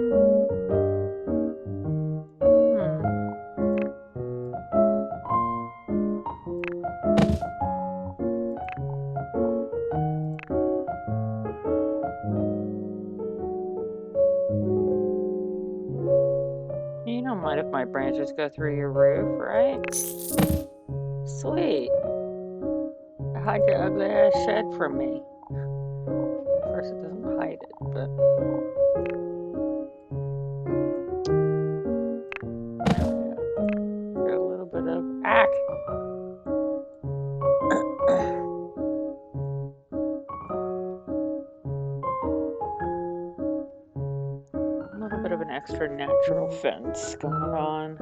you don't mind if my branches go through your roof, right? Sweet. Hide your ugly ass shed from me. Of course, it doesn't hide it, but. Get a little bit of. Ack! A little bit of an extra natural fence going on.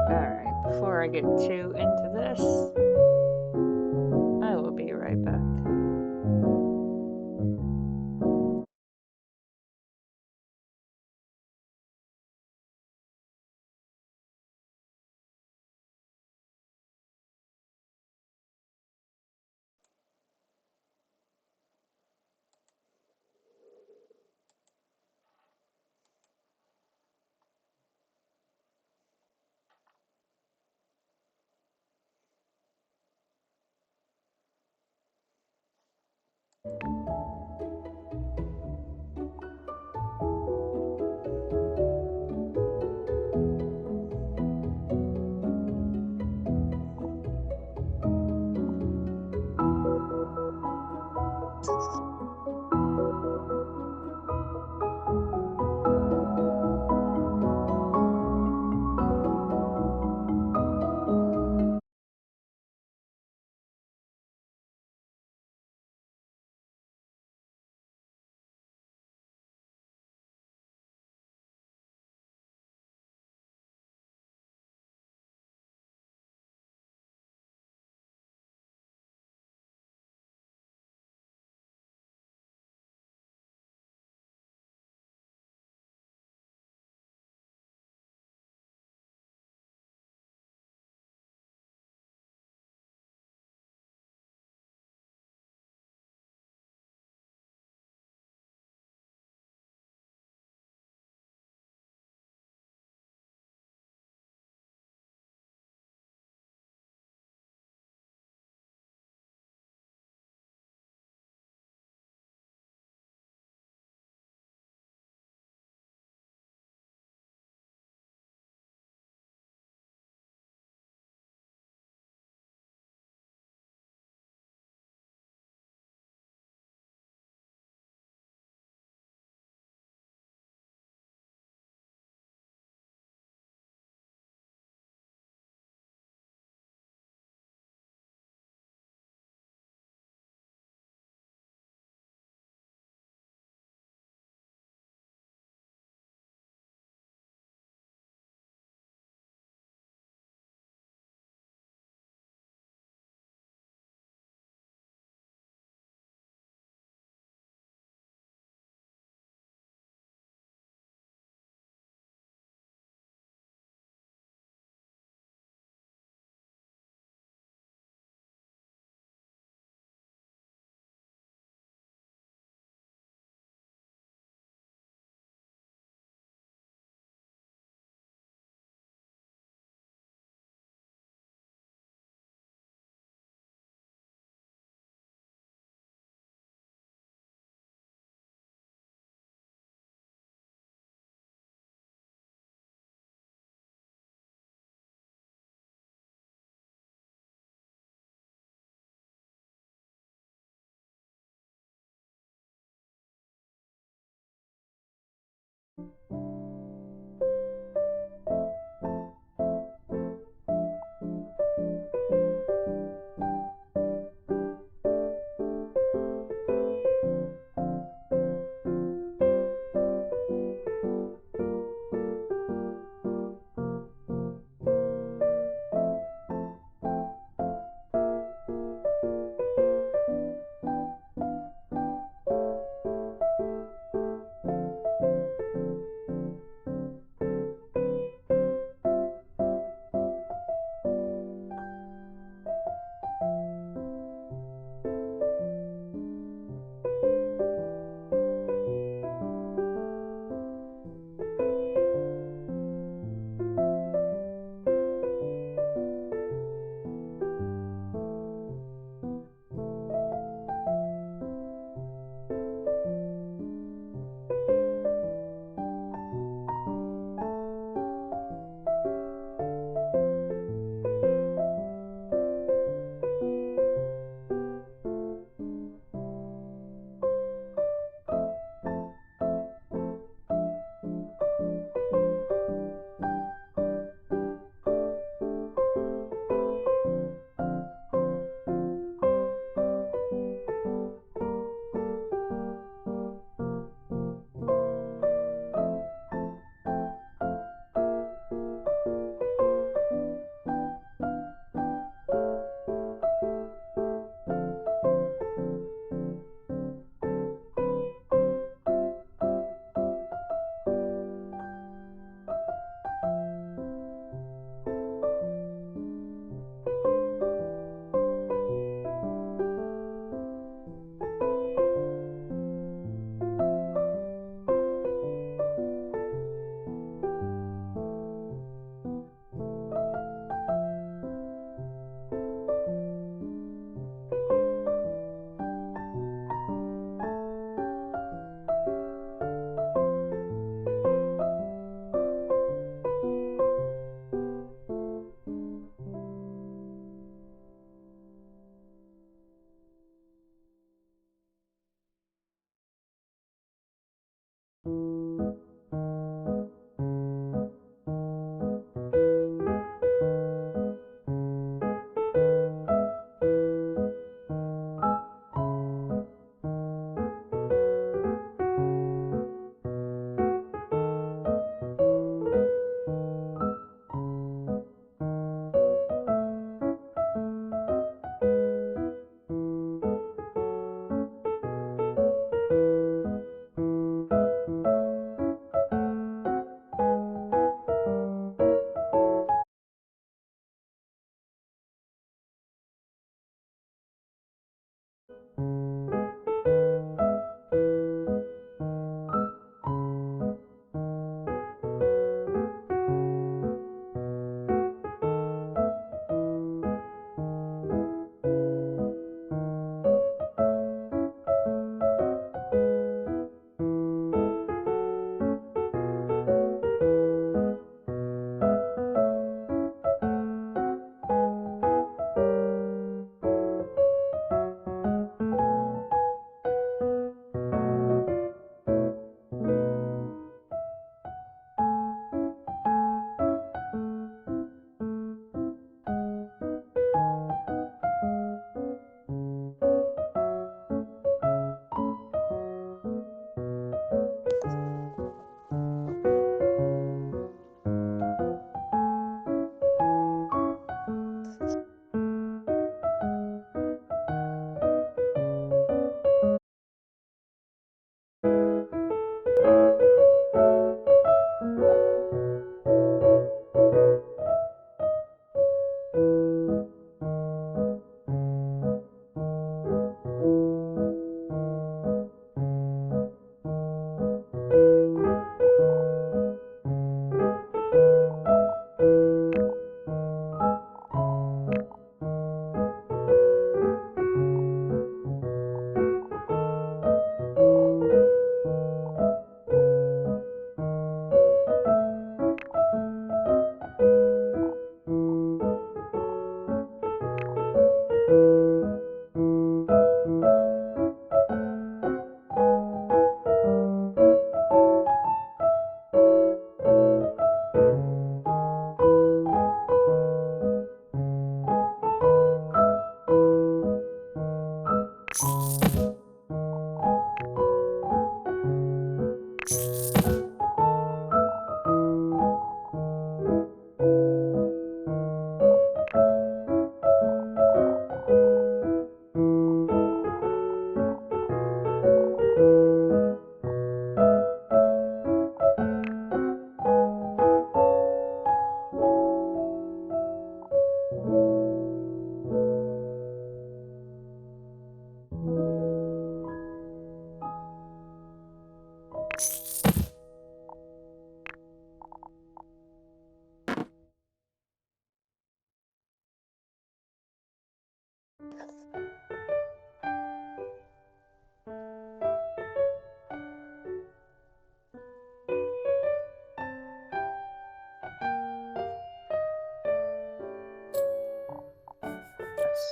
Alright, before I get too into this, I will be right back.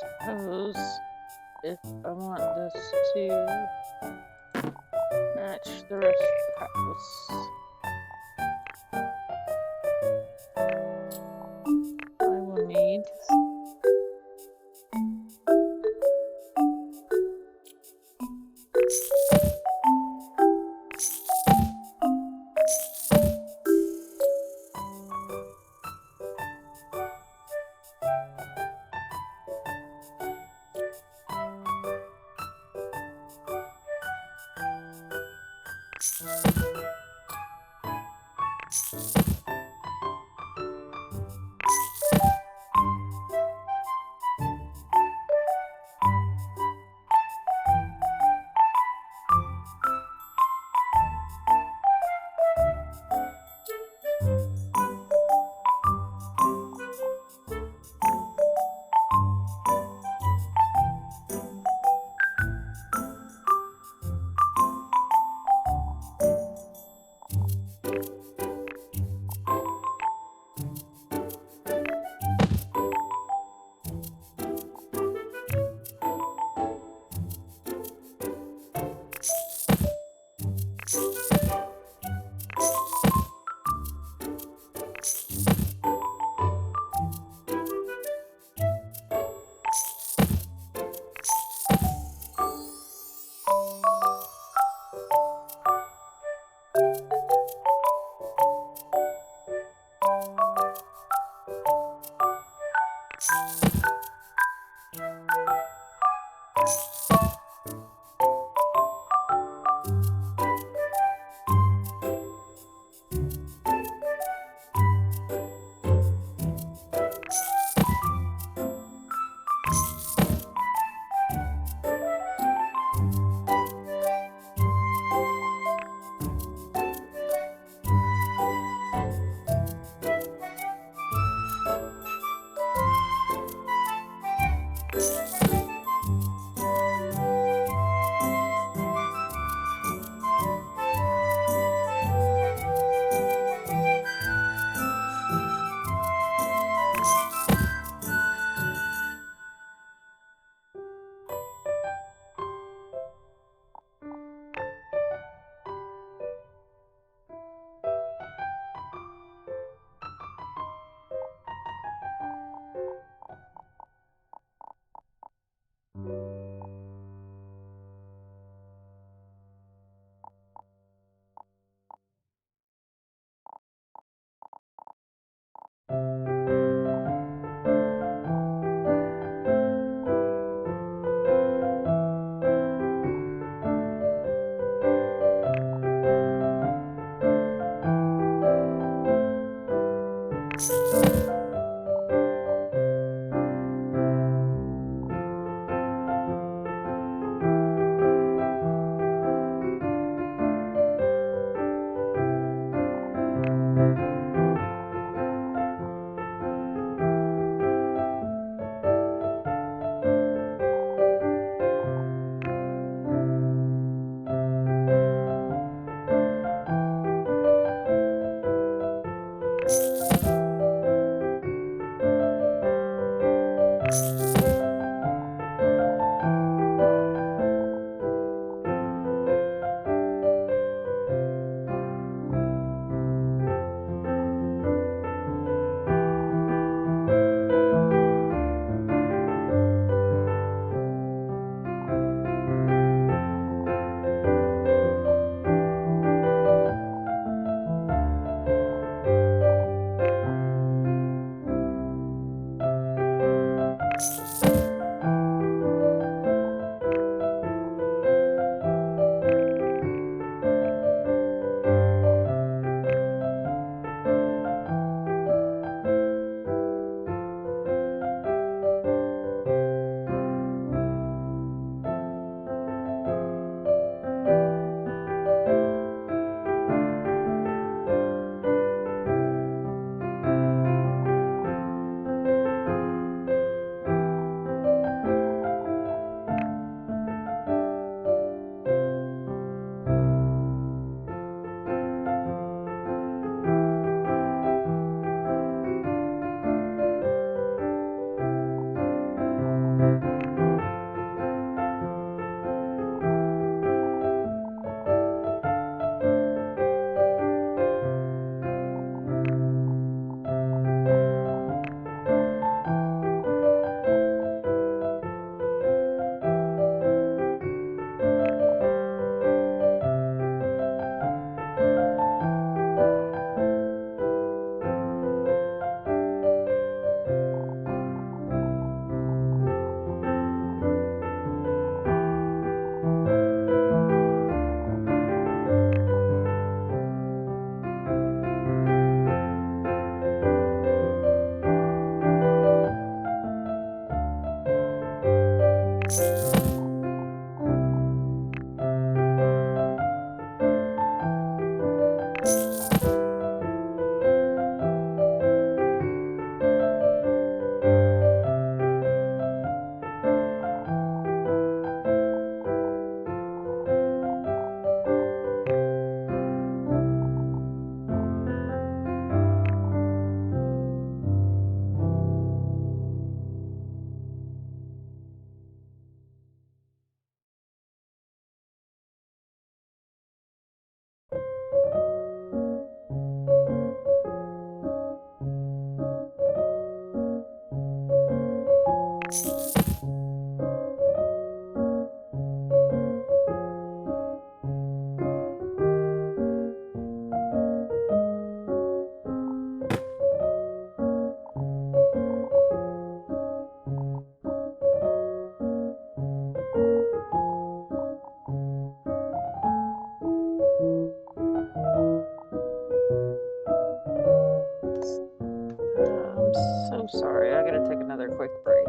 Suppose if I want this to match the rest of the house, I will need I'm so sorry. I gotta take another quick break.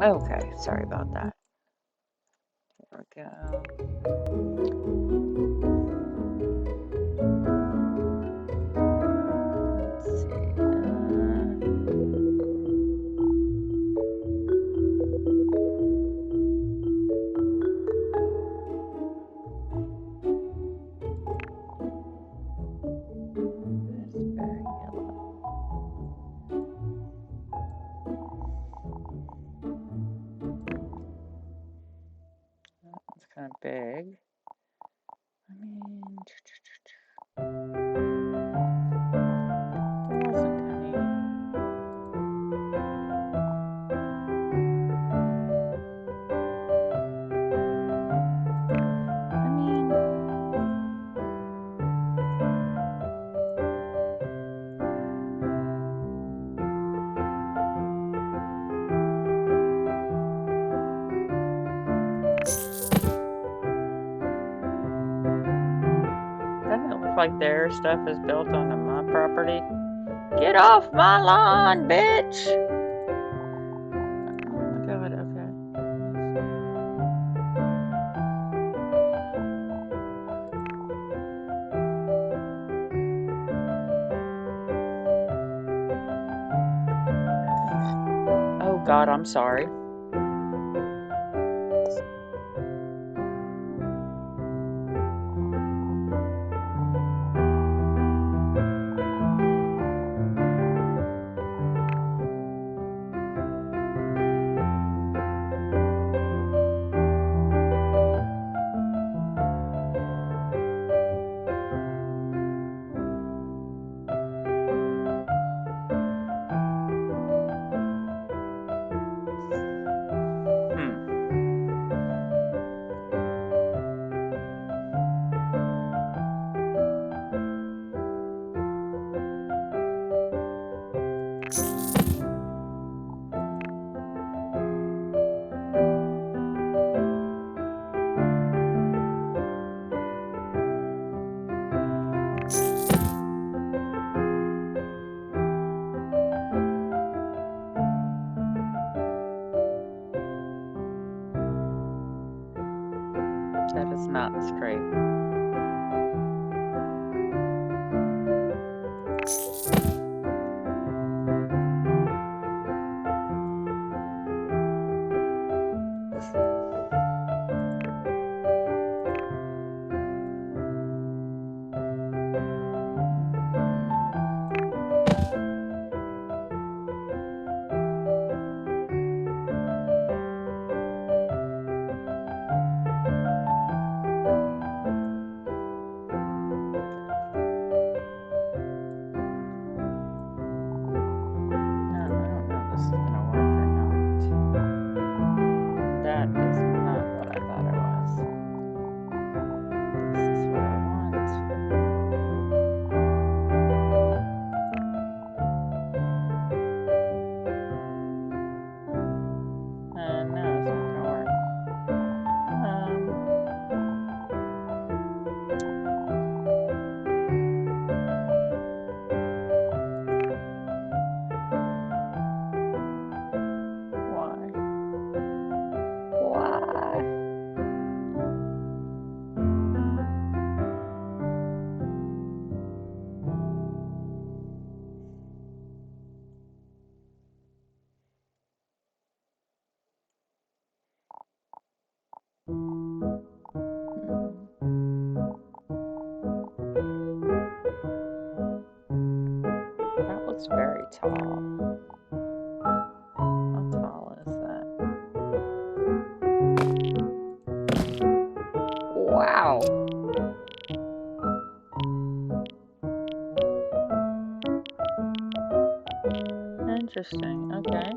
Okay, sorry about that. Here we go. Let's see. Raspberry yellow. It's kind of big. I mean, there wasn't any. I mean, doesn't it look like their stuff is built onto my property? Get off my lawn, bitch! Oh my god, okay. Oh god, I'm sorry. That is not straight. That is not what I thought it was. This is what I want. No, it's not gonna work. Why? Why? That looks very tall. How tall is that? Wow! Interesting, okay.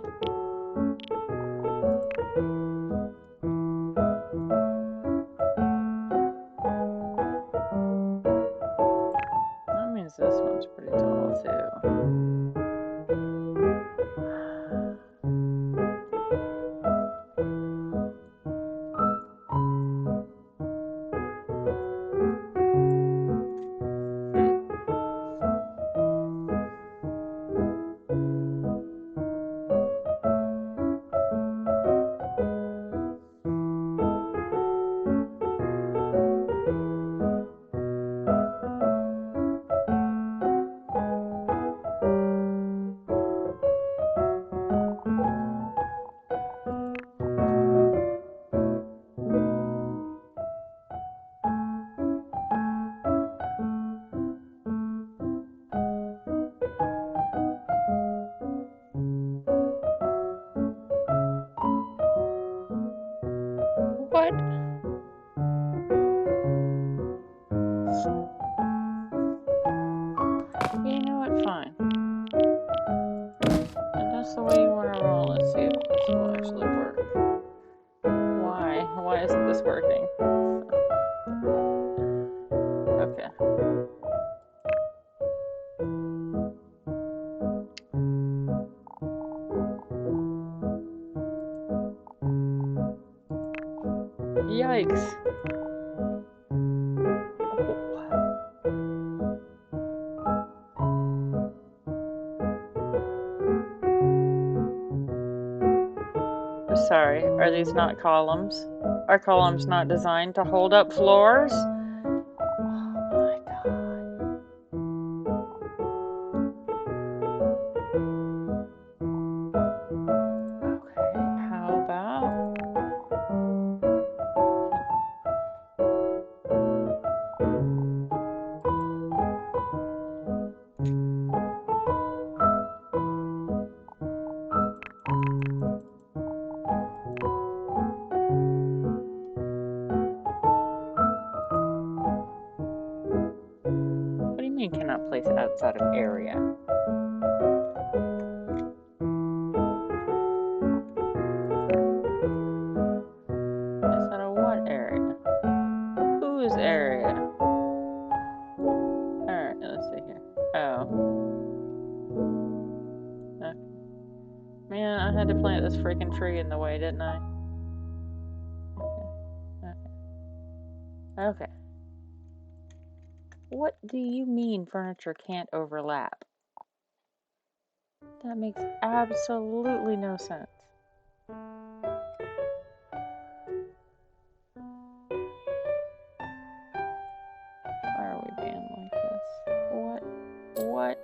That means this one's pretty tall too. isn't this working? Okay. Yikes. Sorry, are these not columns? Are columns not designed to hold up floors? Oh my god. Okay, how about... What do you mean cannot place outside of area? Outside of what area? Whose area? Alright, let's see here. Oh. Okay. Man, I had to plant this freaking tree in the way, didn't I? Okay. Okay. What do you mean furniture can't overlap? That makes absolutely no sense. Why are we being like this? What?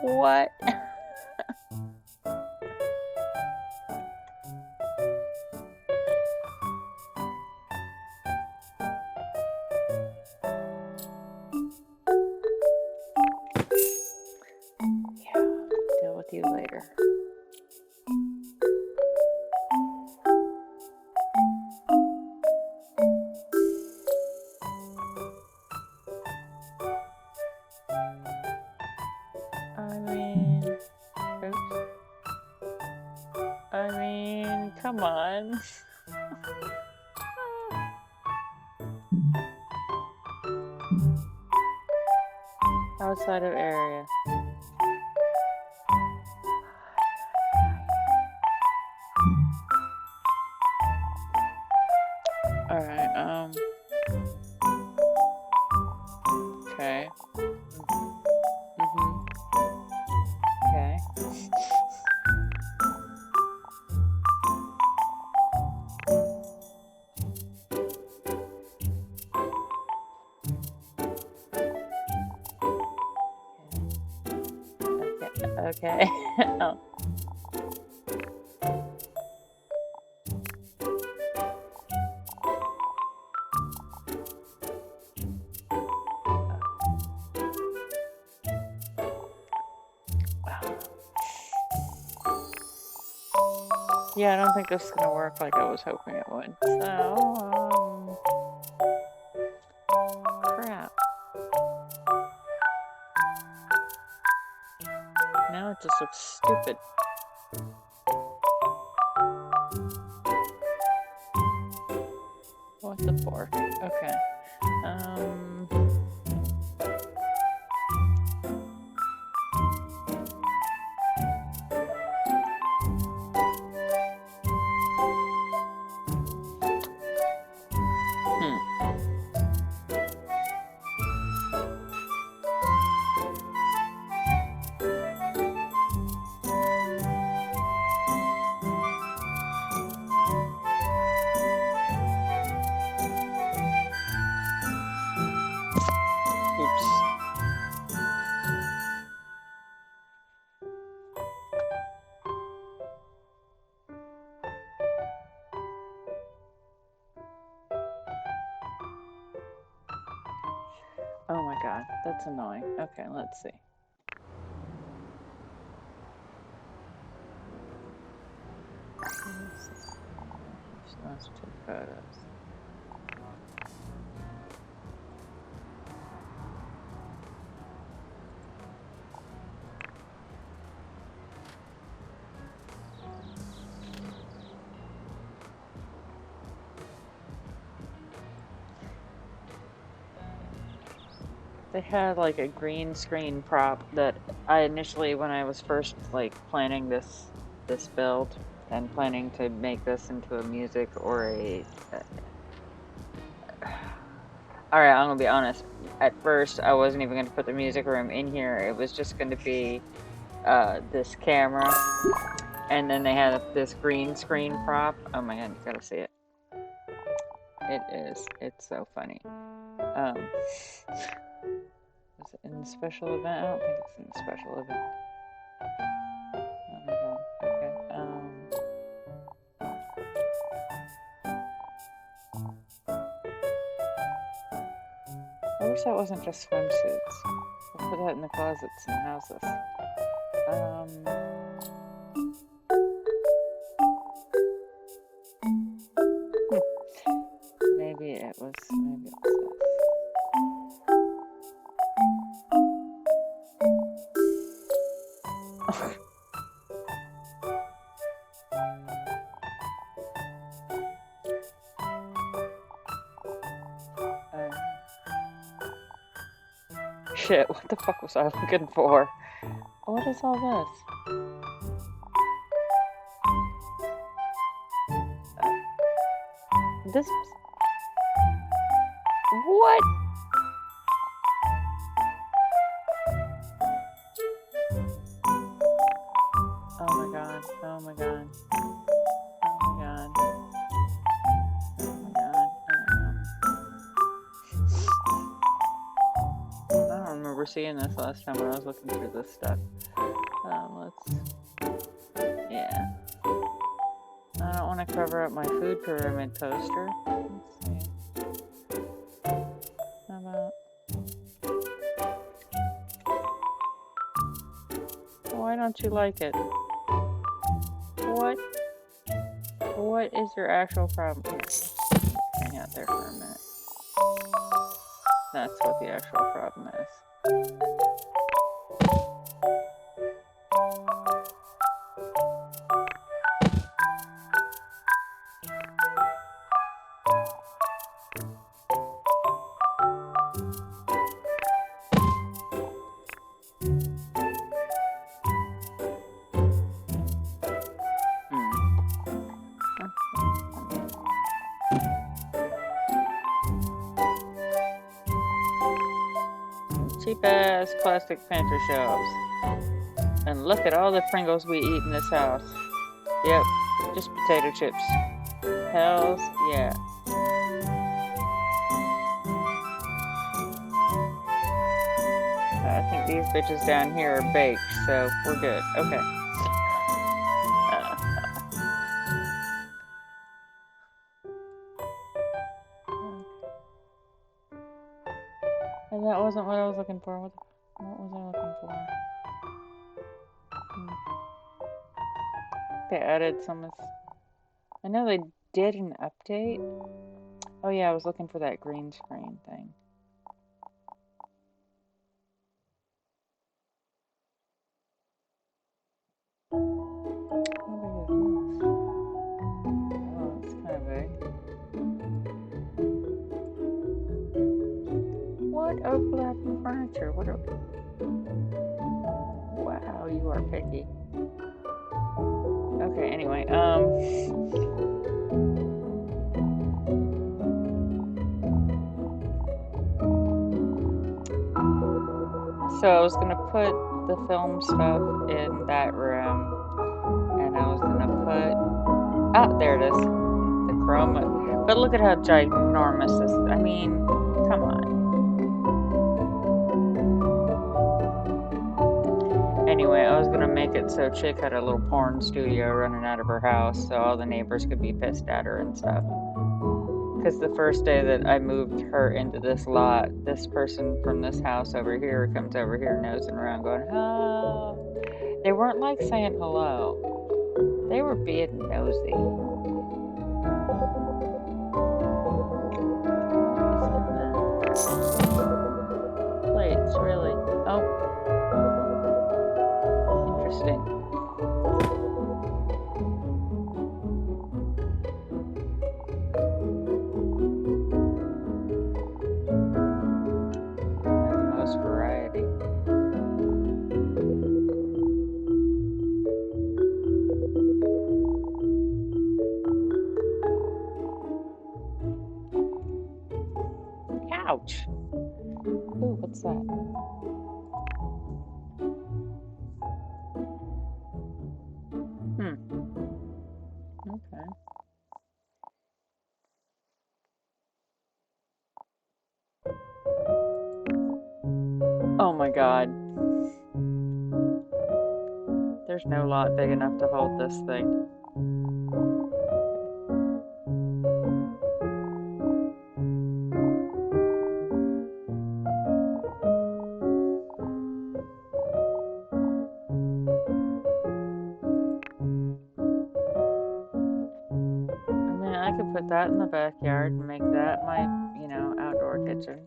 What? Yeah, deal with you later. Come on. Outside of area. Alright, okay. Okay. Okay. Oh. Yeah, I don't think this is gonna work like I was hoping it would. So, crap. Now it just looks stupid. What the fork? Okay. Oops. Oh my god, that's annoying. Okay, let's see. She wants to take photos. They had like a green screen prop that I initially, when I was first like planning this build and planning to make this into a music or a all right, I'm gonna be honest. At first, I wasn't even gonna put the music room in here. It was just gonna be this camera, and then they had this green screen prop. Oh my god, you gotta see it. It is. It's so funny. Is it in the special event? I don't think it's in the special event. Oh my god. Okay. I wish that wasn't just swimsuits. We'll put that in the closets in the houses. Maybe it was this. Shit, what the fuck was I looking for? What is all this? This... What? Oh my god, oh my god. Oh my god. Oh my god. I don't remember seeing this last time when I was looking through this stuff. Yeah. I don't want to cover up my food pyramid toaster. Let's see. How about... Why don't you like it? What is your actual problem? Here, hang out there for a minute. That's what the actual problem is. Cheap-ass plastic pantry shelves. And look at all the Pringles we eat in this house. Yep, just potato chips. Hells yeah. I think these bitches down here are baked, so we're good. Okay. And that wasn't what I was looking for. What was I looking for? They added some. I know they did an update. Oh yeah, I was looking for that green screen thing. How big is this? Oh, it's kind of big. What overlapping furniture? What are... Wow, you are picky. Okay, anyway, so I was gonna put the film stuff in that room, and I was gonna put... Ah, there it is. The chroma. But look at how ginormous this... I mean, come on. Anyway, I was gonna make it so Chick had a little porn studio running out of her house, so all the neighbors could be pissed at her and stuff. Because the first day that I moved her into this lot, this person from this house over here comes over here nosing around going, oh. They weren't like saying hello. They were being nosy. Plates, really? Oh. Interesting. Ouch. Ooh, what's that? Okay. Oh my God. There's no lot big enough to hold this thing. I could put that in the backyard and make that my, outdoor kitchen.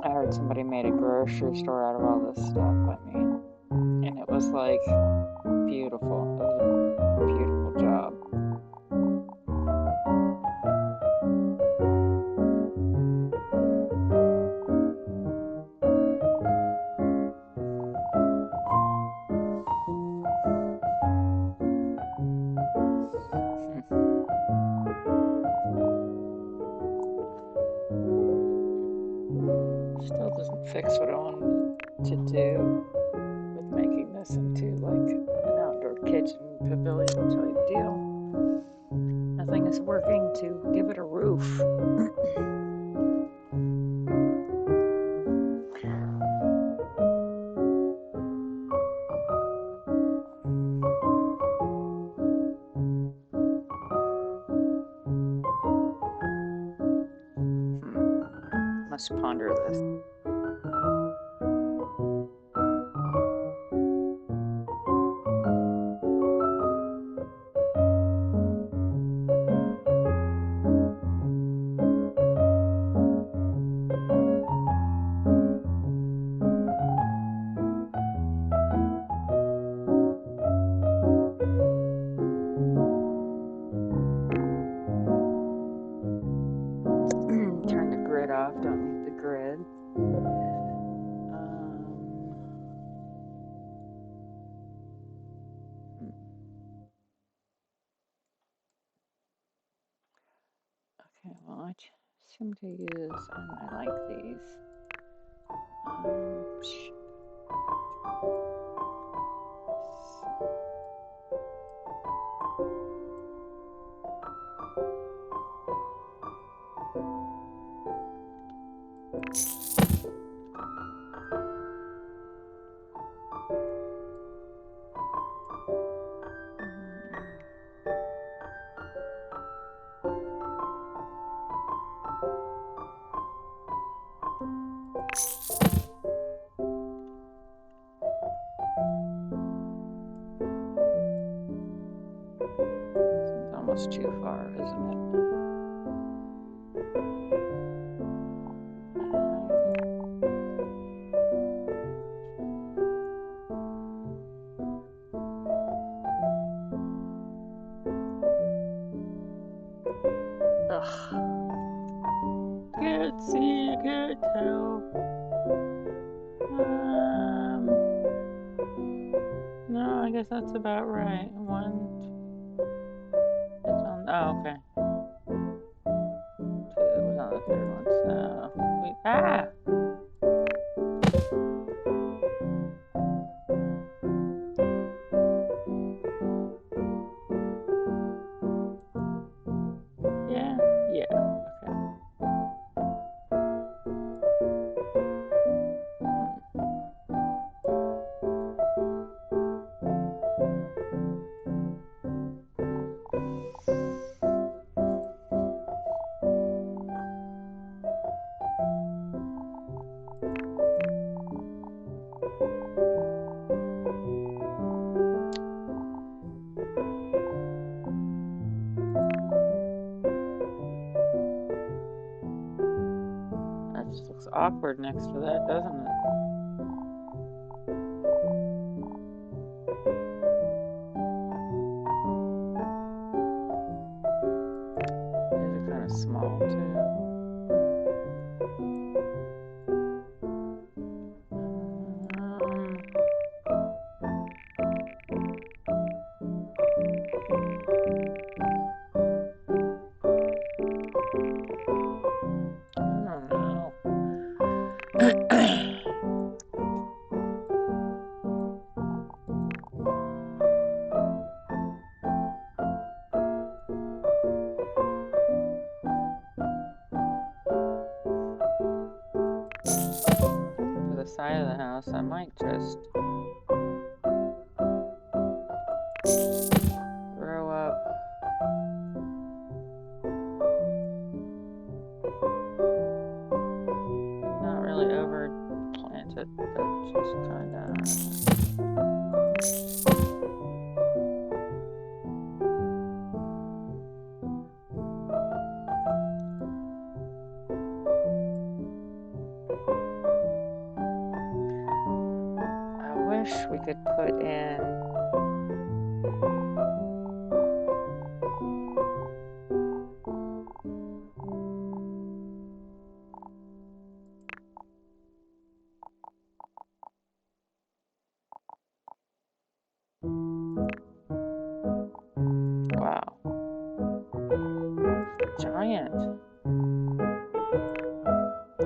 I heard somebody made a grocery store out of all this stuff. And it was like beautiful. It was a beautiful job. Still doesn't fix what I wanted to do with making this into like an outdoor kitchen pavilion type deal. Nothing is working to give it a roof. Must ponder this. Turn the grid off. Don't need the grid. Okay, well, I seem to use, and I like these. It's almost too far, isn't it? Ugh. Can't see, can't tell. No, I guess that's about right. It's on, oh, okay. 2, it was on the third one, so yeah, okay. awkward next to that, doesn't it? These are kind of small too. For the side of the house, I might just grow up not really over plant it, but just kind of. I wish we could put in wow, giant. I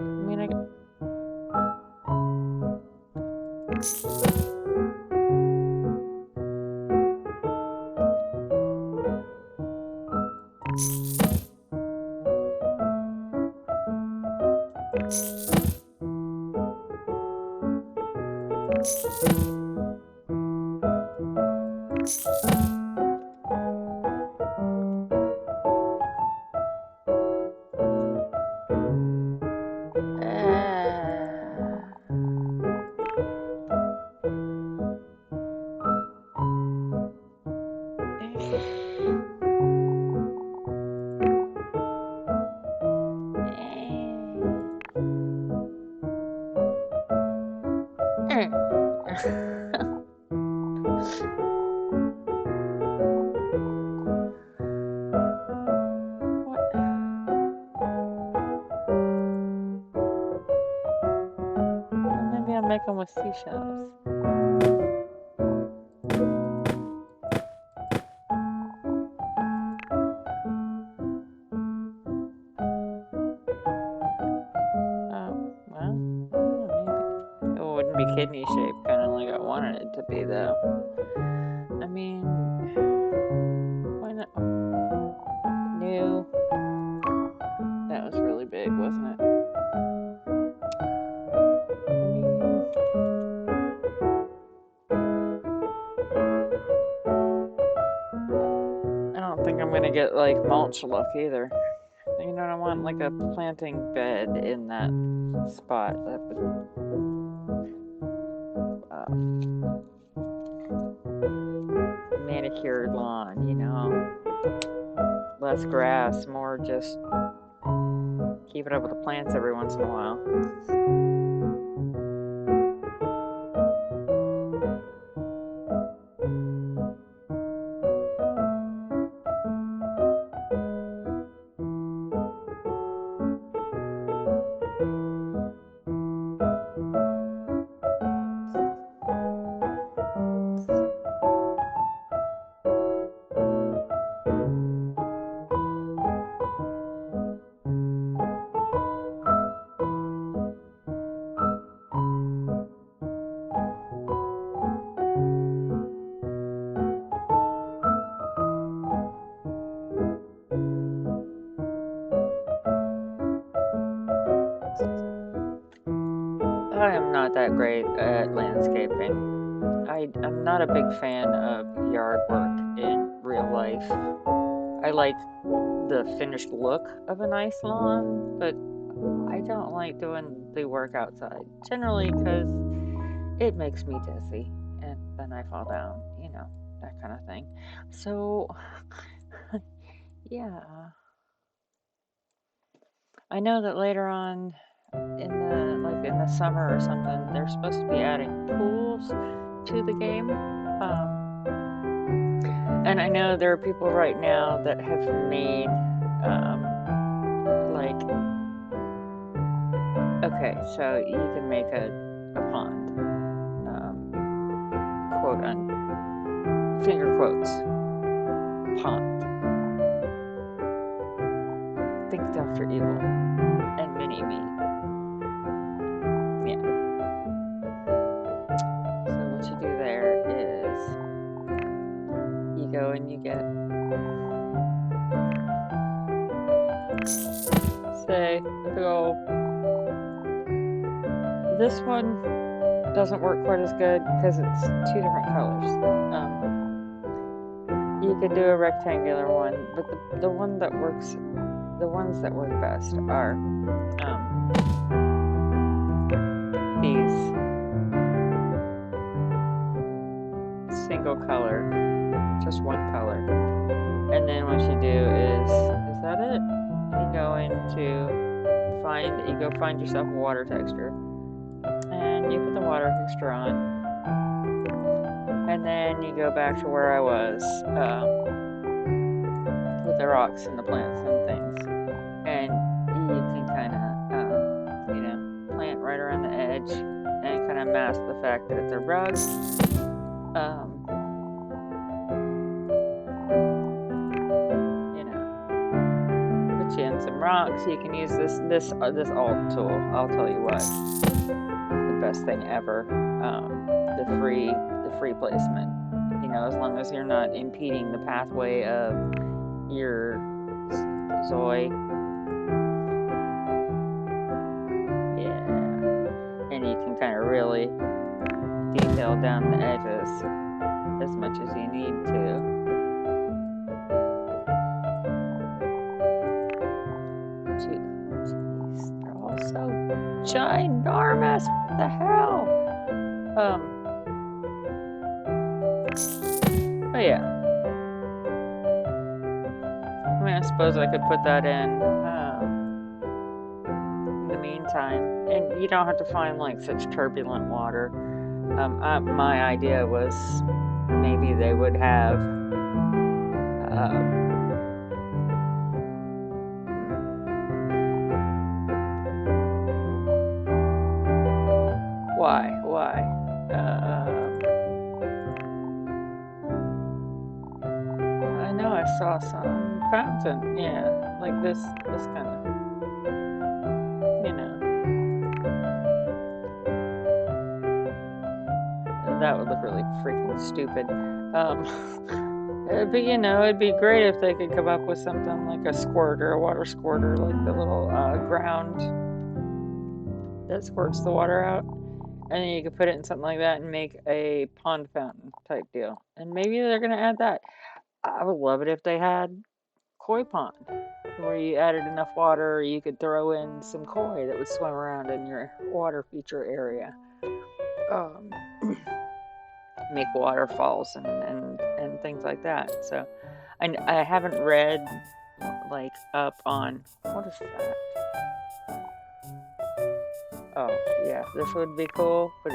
mean, maybe I'll make them with seashells. Oh, well, maybe. It wouldn't be kidney shaped, kind of like I wanted it to be, though. I mean, why not? New. That was really big, wasn't it? I don't think I'm going to get like mulch look either. You know what I want? Like a planting bed in that spot. That would, manicured lawn, you know. Less grass, more just keep it up with the plants every once in a while. I am not that great at landscaping. I'm not a big fan of yard work in real life. I like the finished look of a nice lawn, but I don't like doing the work outside. Generally because it makes me dizzy and then I fall down, you know, that kind of thing. So, yeah. I know that later on in the summer or something, they're supposed to be adding pools to the game. And I know there are people right now that have made okay, so you can make a pond, quote finger quotes, pond. Think Dr. Evil and Mini-Me. Yeah. So what you do there is you go and you get, say, a big old. This one doesn't work quite as good because it's two different colors. You could do a rectangular one, but the ones that work best are these single color, just one color. And then what you do is that it? You go find yourself a water texture, and you put the water texture on, and then you go back to where I was with the rocks and the plants and things, and you can kind of plant right around the edge and kind of mask the fact that it's a rug. Put you in some rocks. You can use this alt tool. I'll tell you what, the best thing ever. The free placement. As long as you're not impeding the pathway of your InZoi. Yeah, and you can kind of really detail down the edges as much as you need to. Jeez, they're all so ginormous. What the hell? Oh yeah. I mean, I suppose I could put that in the meantime, and you don't have to find like such turbulent water. My idea was maybe they would have why? I know I saw some fountain, yeah, like this kind of, that would look really freaking stupid. But it'd be great if they could come up with something like a squirter, a water squirter, like the little ground that squirts the water out. And then you could put it in something like that and make a pond fountain type deal. And maybe they're going to add that. I would love it if they had koi pond, where you added enough water, or you could throw in some koi that would swim around in your water feature area. Make waterfalls and things like that. So, and I haven't read like up on what is that. Oh yeah, this would be cool, but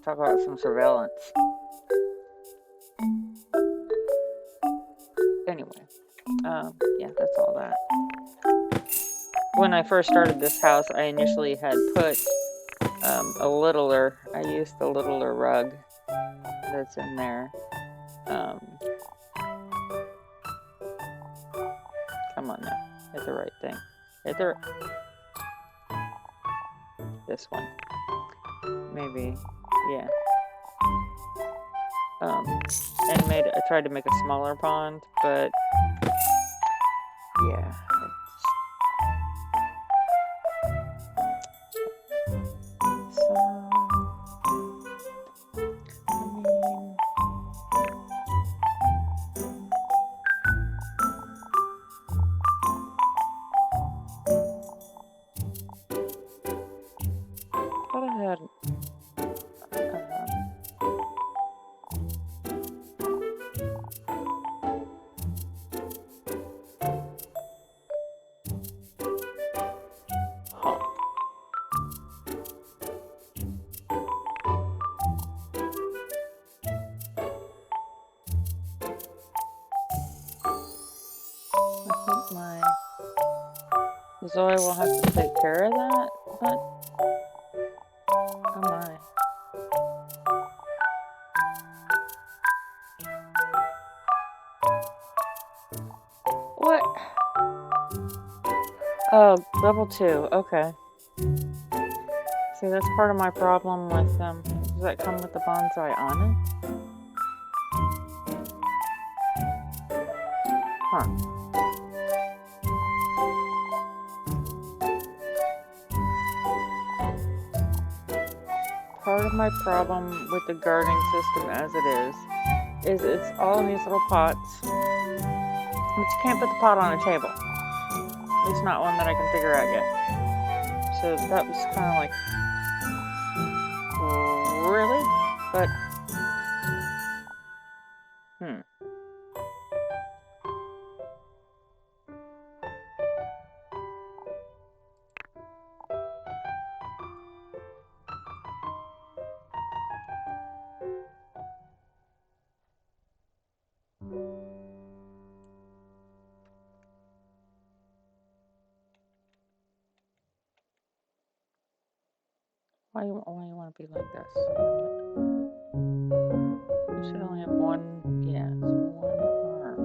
talk about some surveillance. Anyway, yeah, that's all that. When I first started this house, I initially had put I used the littler rug that's in there. Come on now, hit the right thing. This one. Maybe, yeah. And I tried to make a smaller pond, but yeah. Zoe will have to take care of that, but oh my. What? Oh, level 2. Okay. See, that's part of my problem with them. Does that come with the bonsai on it? Huh. Part of my problem with the gardening system as it is it's all in these little pots, but you can't put the pot on a table. At least not one that I can figure out yet. So that was kind of like, really? But, why you want to be like this? You should only have one, yeah, it's one arm.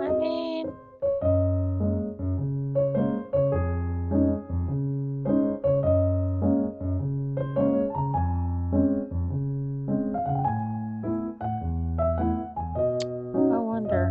I mean, I wonder.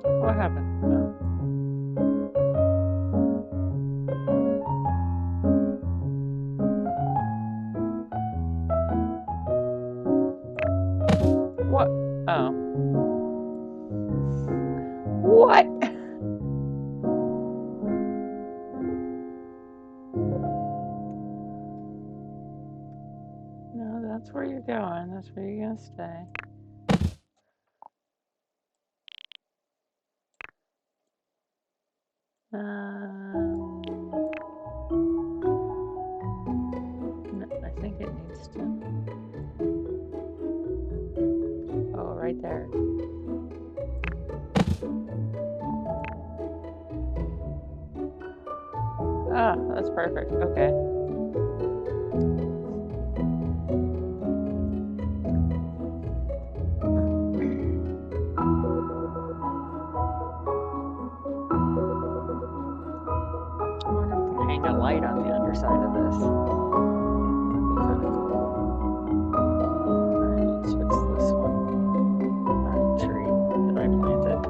What happened? Oh. What? Oh. What? No, that's where you're going. That's where you're gonna stay. No, I think it needs to. Oh, right there. Ah, that's perfect. Okay. I wonder if we can hang a light on the underside of this. That'd be kind of cool. Alright, let's fix this one. Alright, tree that I planted.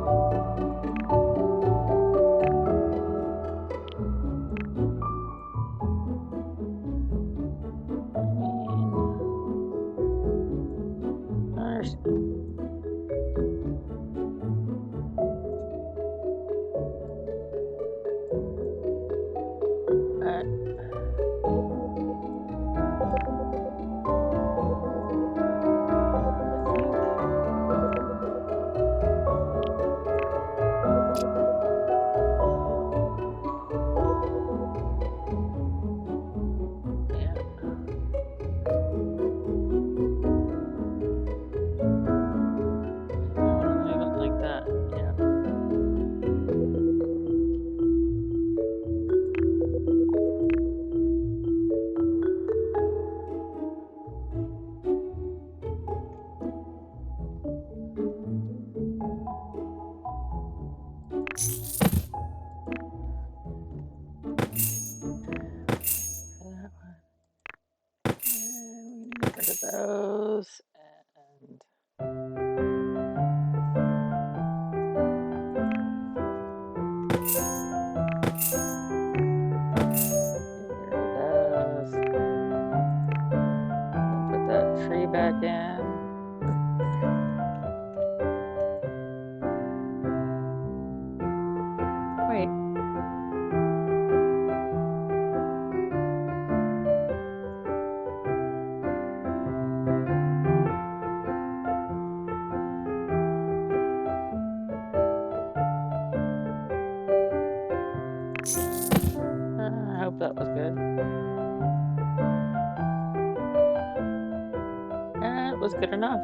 I mean, those. And here those. And put that tree back in. Wait. I hope that was good. That was good enough.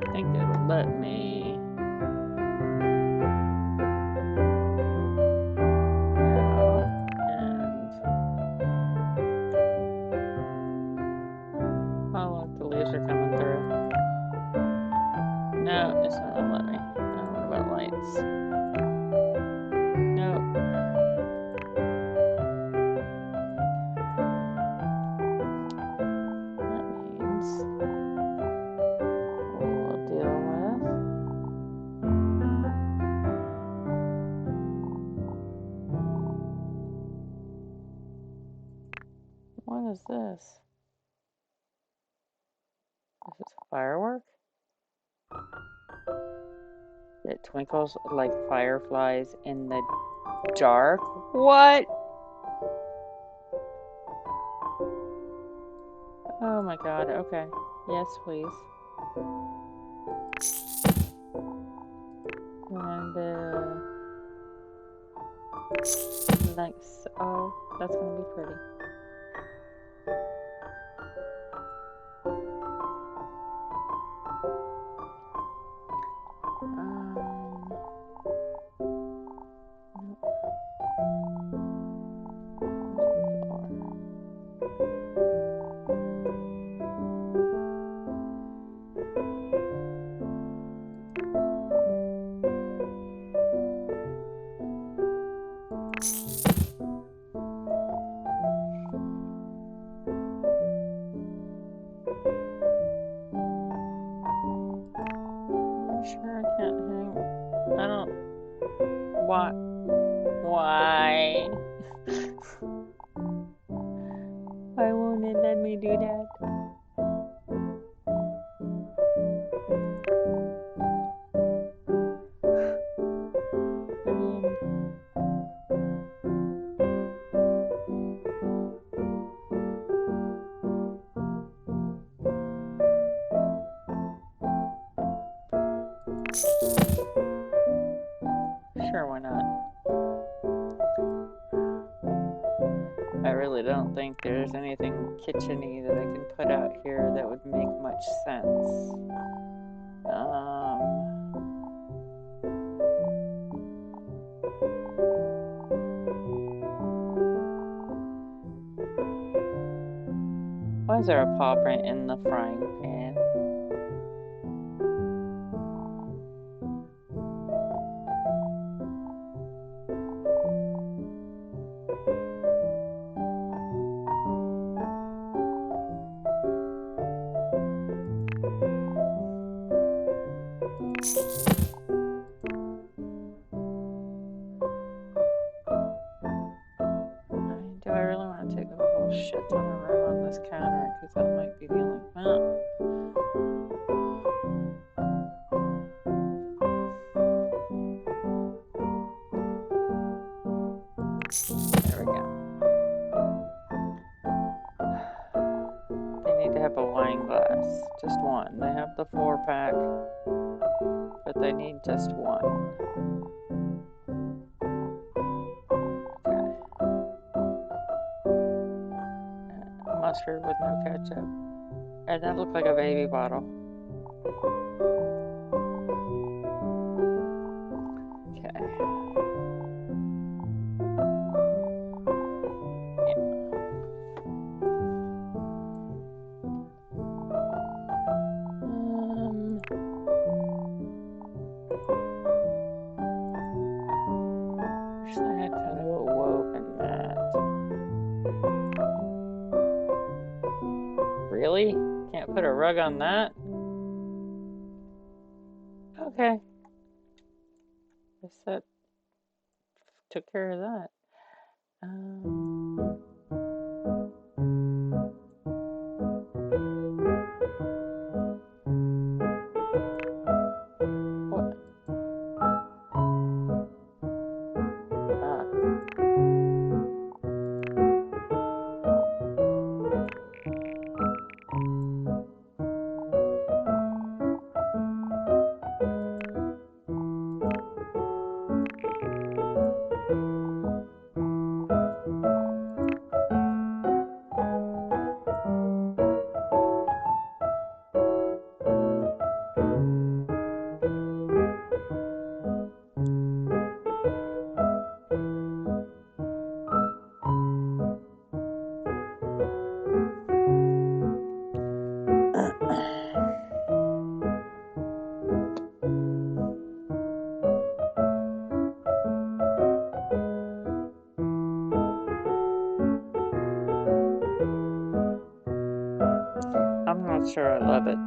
I think it'll let me. Yeah, and oh look, the leaves are coming through. No, it's not gonna let me. What about lights? No. That means we'll deal with what is this? Is this a firework? It twinkles like fireflies in the dark. What? Oh my god, okay. Yes, please. And nice. Oh, that's gonna be pretty. I'm sure I can't hang. I don't. Why? Why? Why won't it let me do that? I mean, don't think there's anything kitchen-y that I can put out here that would make much sense. Why is there a paw print in the frying pan? Do I really want to take a whole shit ton of room on this counter? Because that might be the only... There we go. They need to have a wine glass. Just one. They have the 4-pack, but they need just one. Mustard with no ketchup. And that looked like a baby bottle. Okay. Yeah. Wish I had kind of a woven mat. Really? Can't put a rug on that? Okay. Guess that took care of that. What? I'm not sure I love it.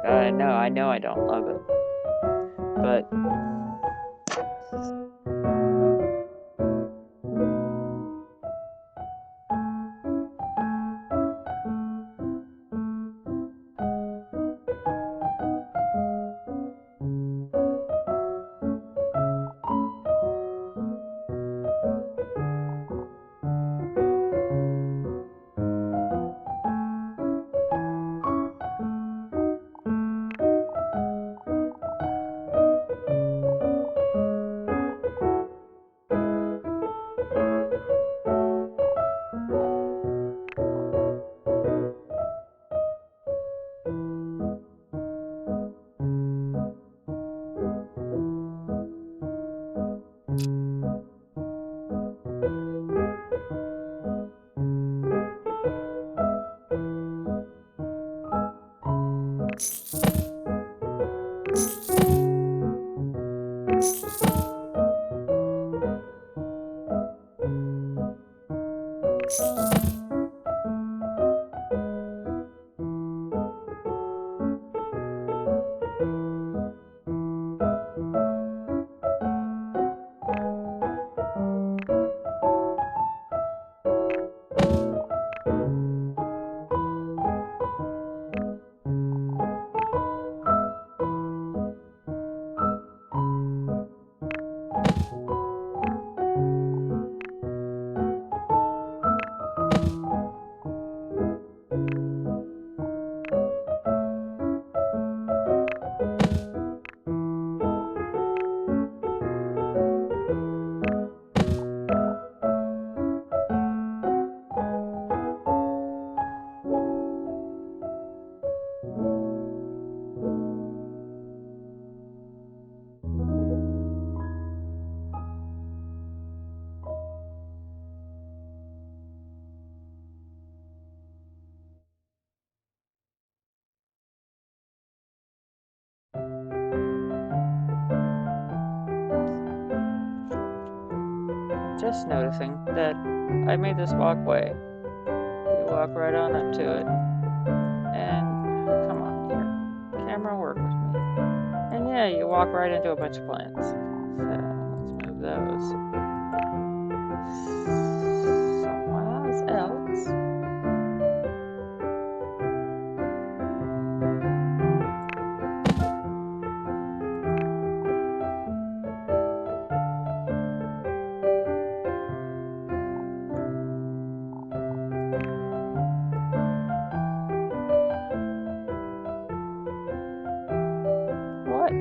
I know I don't love it. But just noticing that I made this walkway. You walk right on up to it. And come on here. Camera, work with me. And yeah, you walk right into a bunch of plants. So let's move those. Somewhere else. What?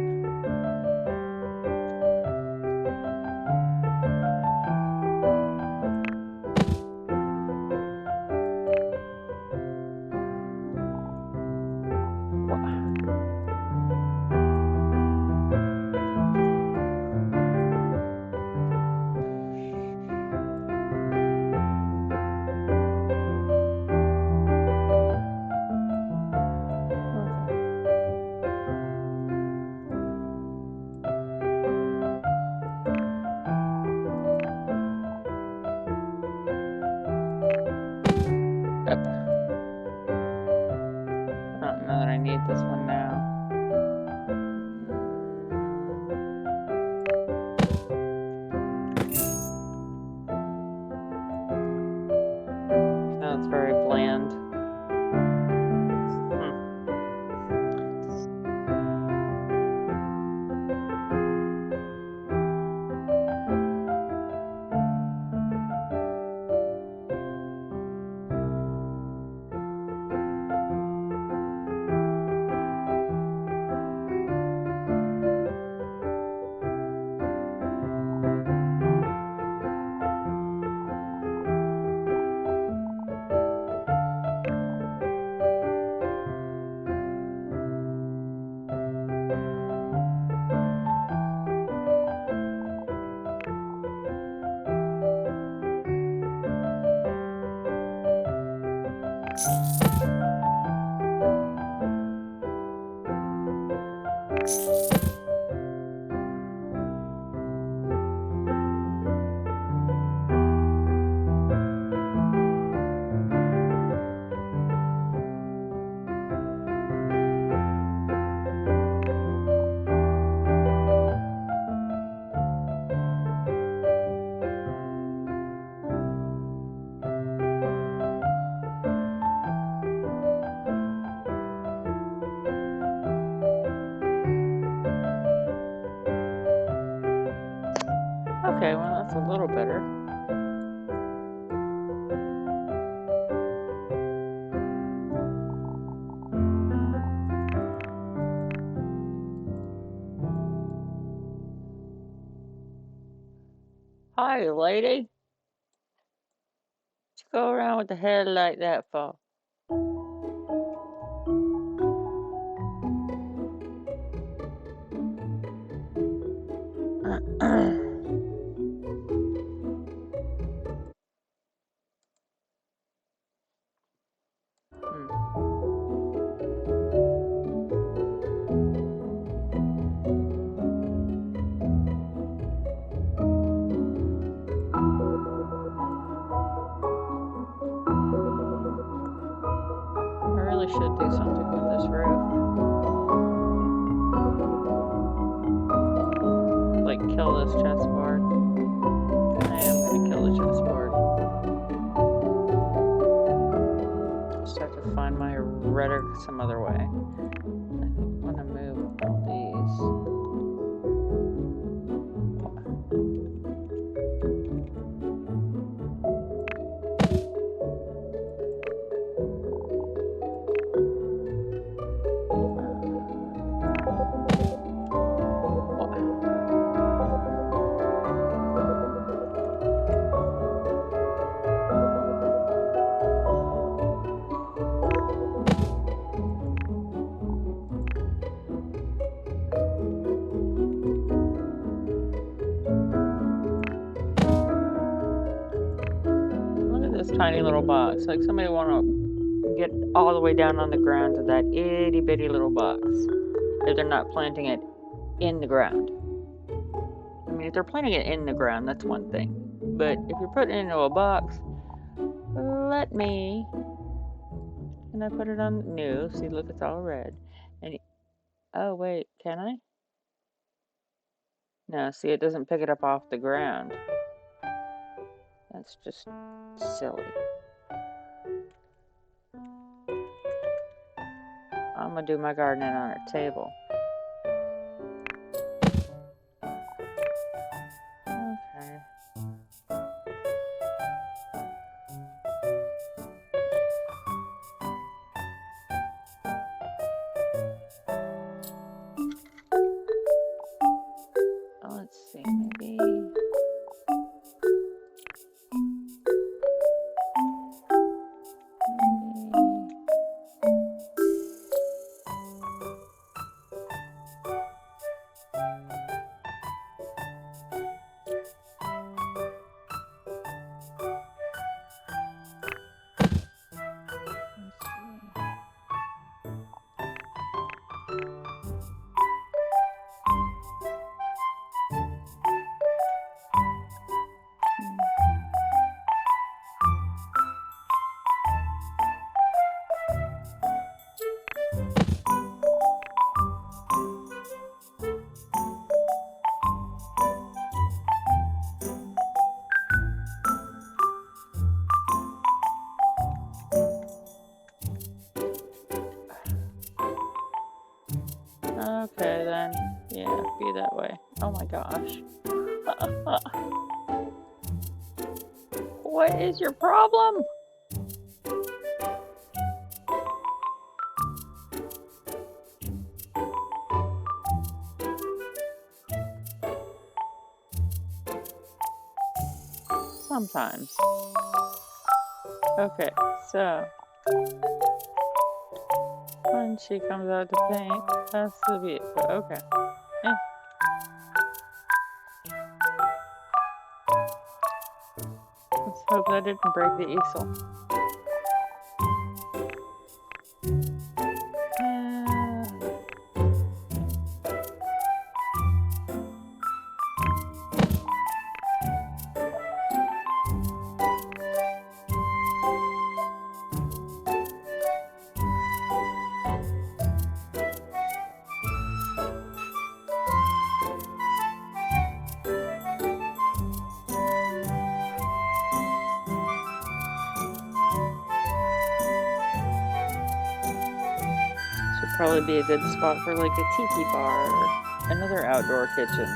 Yep. I don't know that I need this one now. No, it's very bland. Okay, well that's a little better. Hi, lady. What you go around with the head like that for? I really should do something with this roof. Like kill this chessboard. I am gonna kill the chessboard. Just have to find my rhetoric some other way. I want to move all these. Tiny little box. Like somebody want to get all the way down on the ground to that itty bitty little box. If they're not planting it in the ground. I mean, if they're planting it in the ground, that's one thing. But if you're putting it into a box, let me. Can I put it on? No. See, look, it's all red. And oh wait, can I? No. See, it doesn't pick it up off the ground. That's just silly. I'm gonna do my gardening on a table. Okay. Let's see, maybe. Okay then. Yeah, be that way. Oh my gosh. What is your problem? Sometimes. Okay, so when she comes out to paint, that's the view. Okay. Let's hope that didn't break the easel. Probably be a good spot for like a tiki bar or another outdoor kitchen.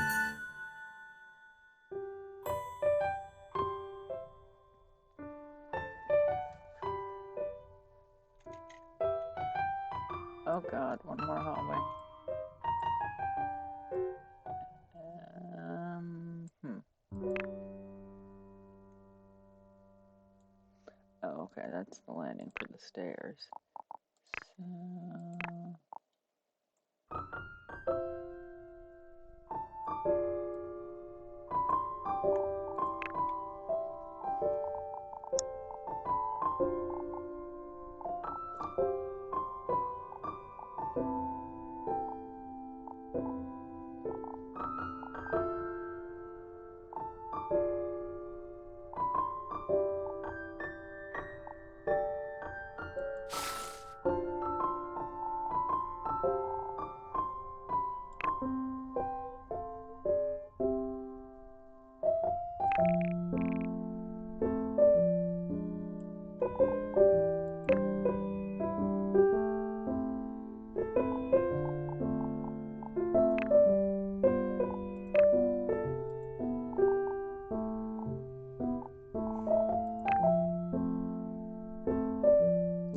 Oh god, one more hallway. Oh, okay, that's the landing for the stairs. So...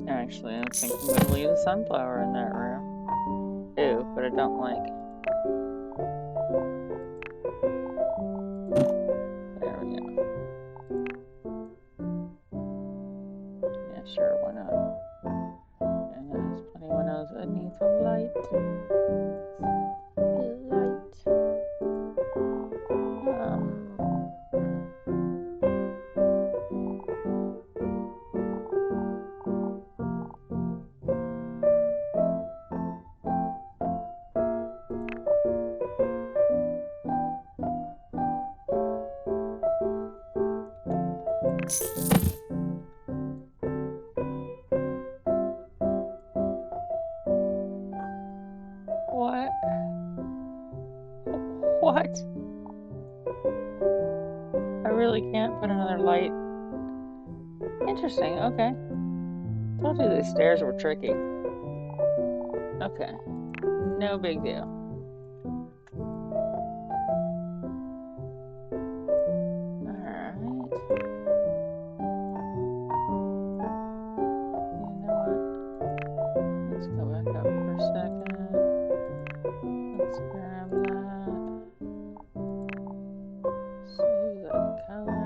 Actually, I think I'm gonna leave the sunflower in that room. Ew, but I don't like. There we go. Yeah, sure, why not? And there's plenty of windows that need some light. What? What? I really can't put another light. Interesting, okay. Told you these stairs were tricky. Okay. No big deal. Alright. You know what? Let's go back up for a second. Let's grab that. Save that color.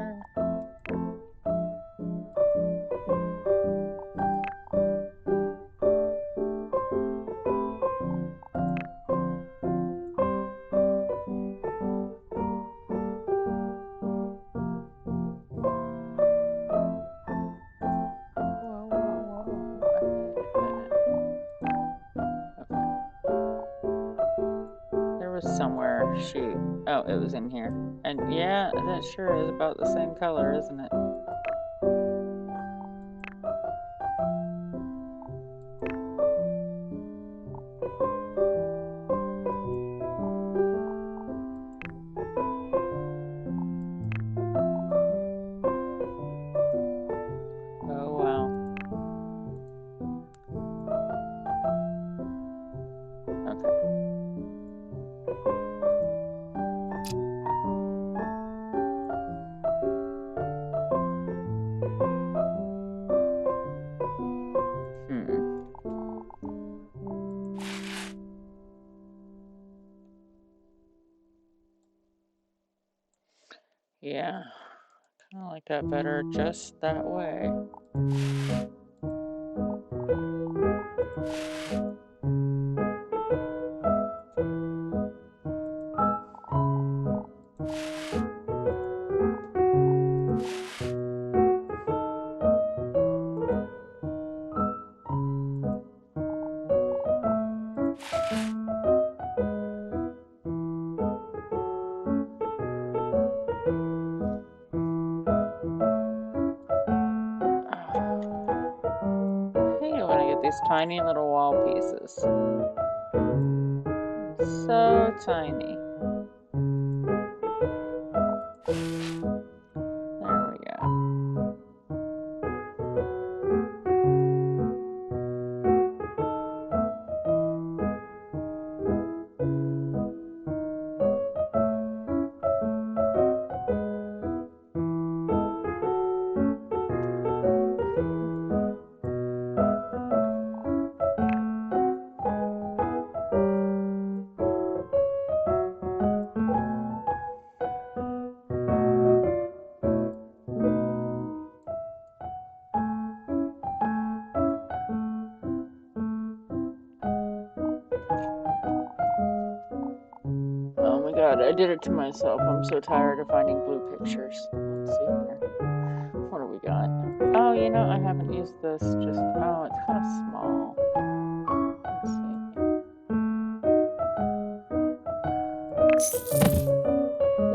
Somewhere, shoot. Oh, it was in here. And yeah, that sure is about the same color, isn't it? Oh, wow. Okay. Yeah, kind of like that better just that way. These tiny little wall pieces. So tiny. There we go. Oh my god, I did it to myself. I'm so tired of finding blue pictures. Let's see here. What do we got? Oh, you know, I haven't used this. Just, oh, it's kind of small. Let's see.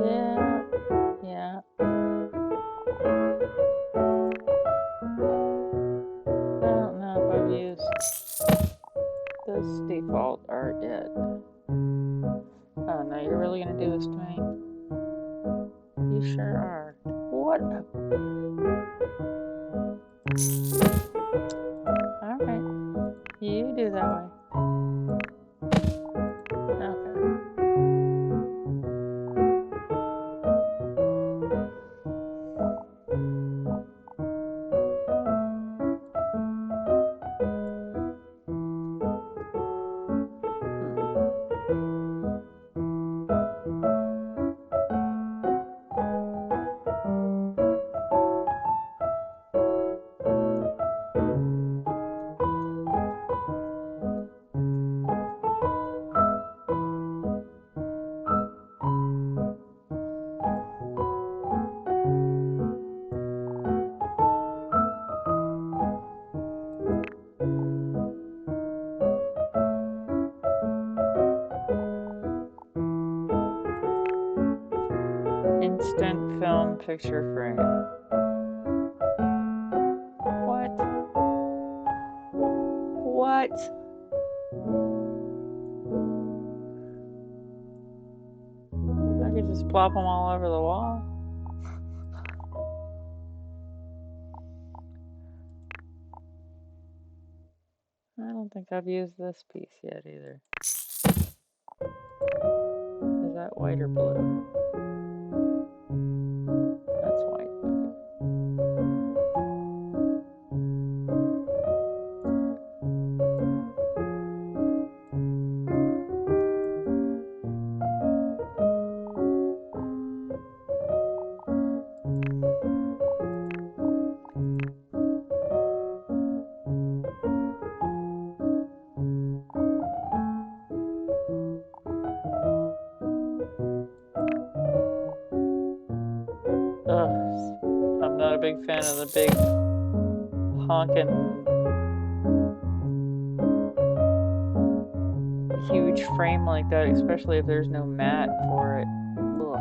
Yeah. I don't know if I've used this default art yet. Oh no, you're really gonna do this to me? You sure are. What? Alright. You do that way. Okay. Instant film picture frame. plop them all over the wall. I don't think I've used this piece yet either. Is that white or blue? That's white. Ugh, I'm not a big fan of the big honking huge frame like that, especially if there's no mat for it. Ugh.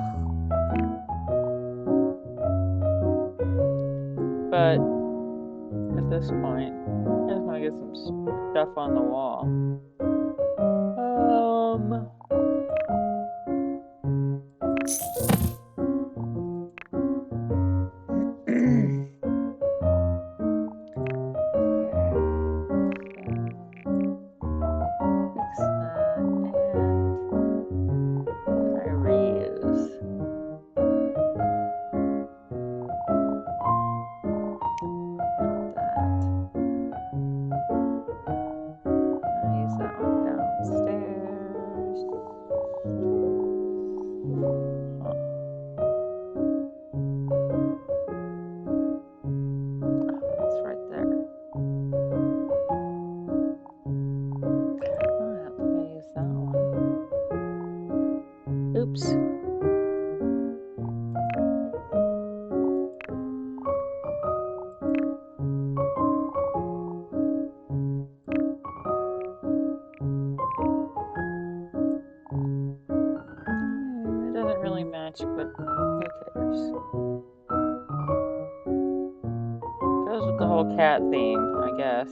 But at this point, I just want to get some stuff on the wall. Fix that, and I reuse. Not that. I use that one downstairs. Huh. Oh, it's right there. Oh, I don't think I used that one. Oops. It doesn't really match, but who cares? Goes with the whole cat theme, I guess.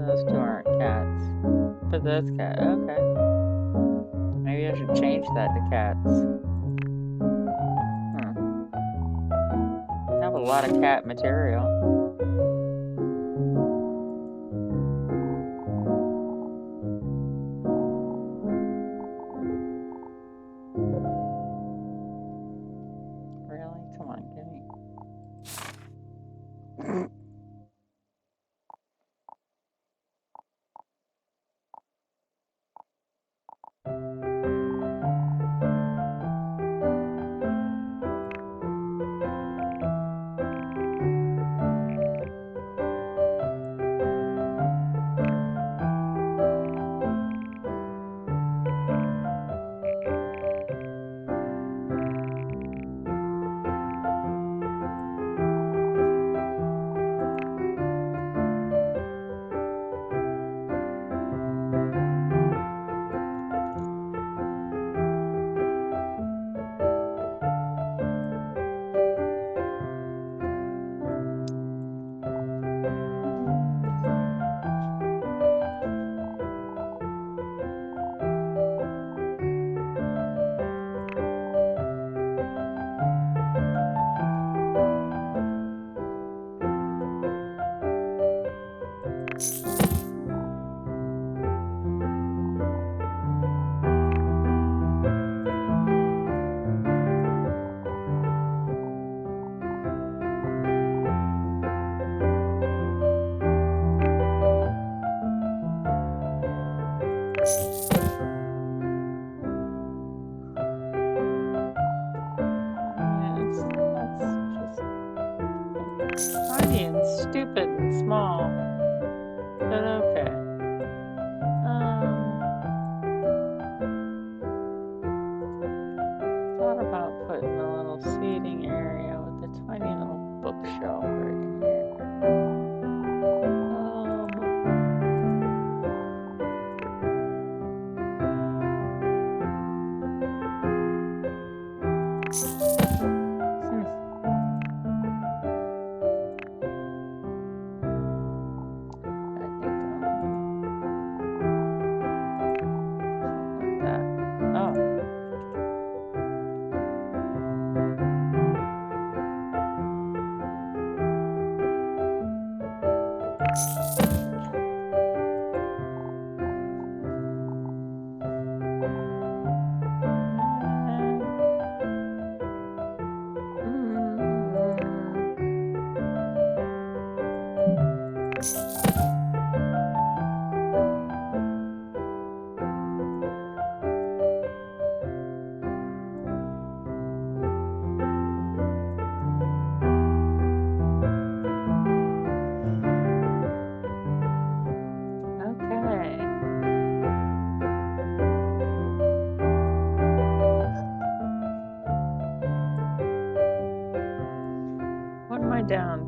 Those two aren't cats. But that's cat. Okay. Maybe I should change that to cats. I have a lot of cat material. Really? Come on, give me.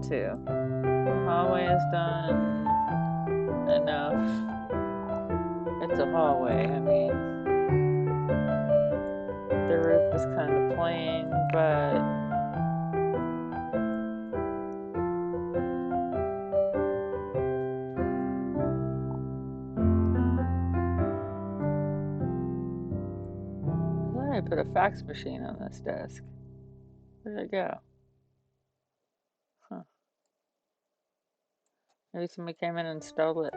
too. The hallway is done enough. It's a hallway. I mean, the roof is kind of plain, but I thought I put a fax machine on this desk. Where did it go? Huh. Maybe somebody came in and stole it.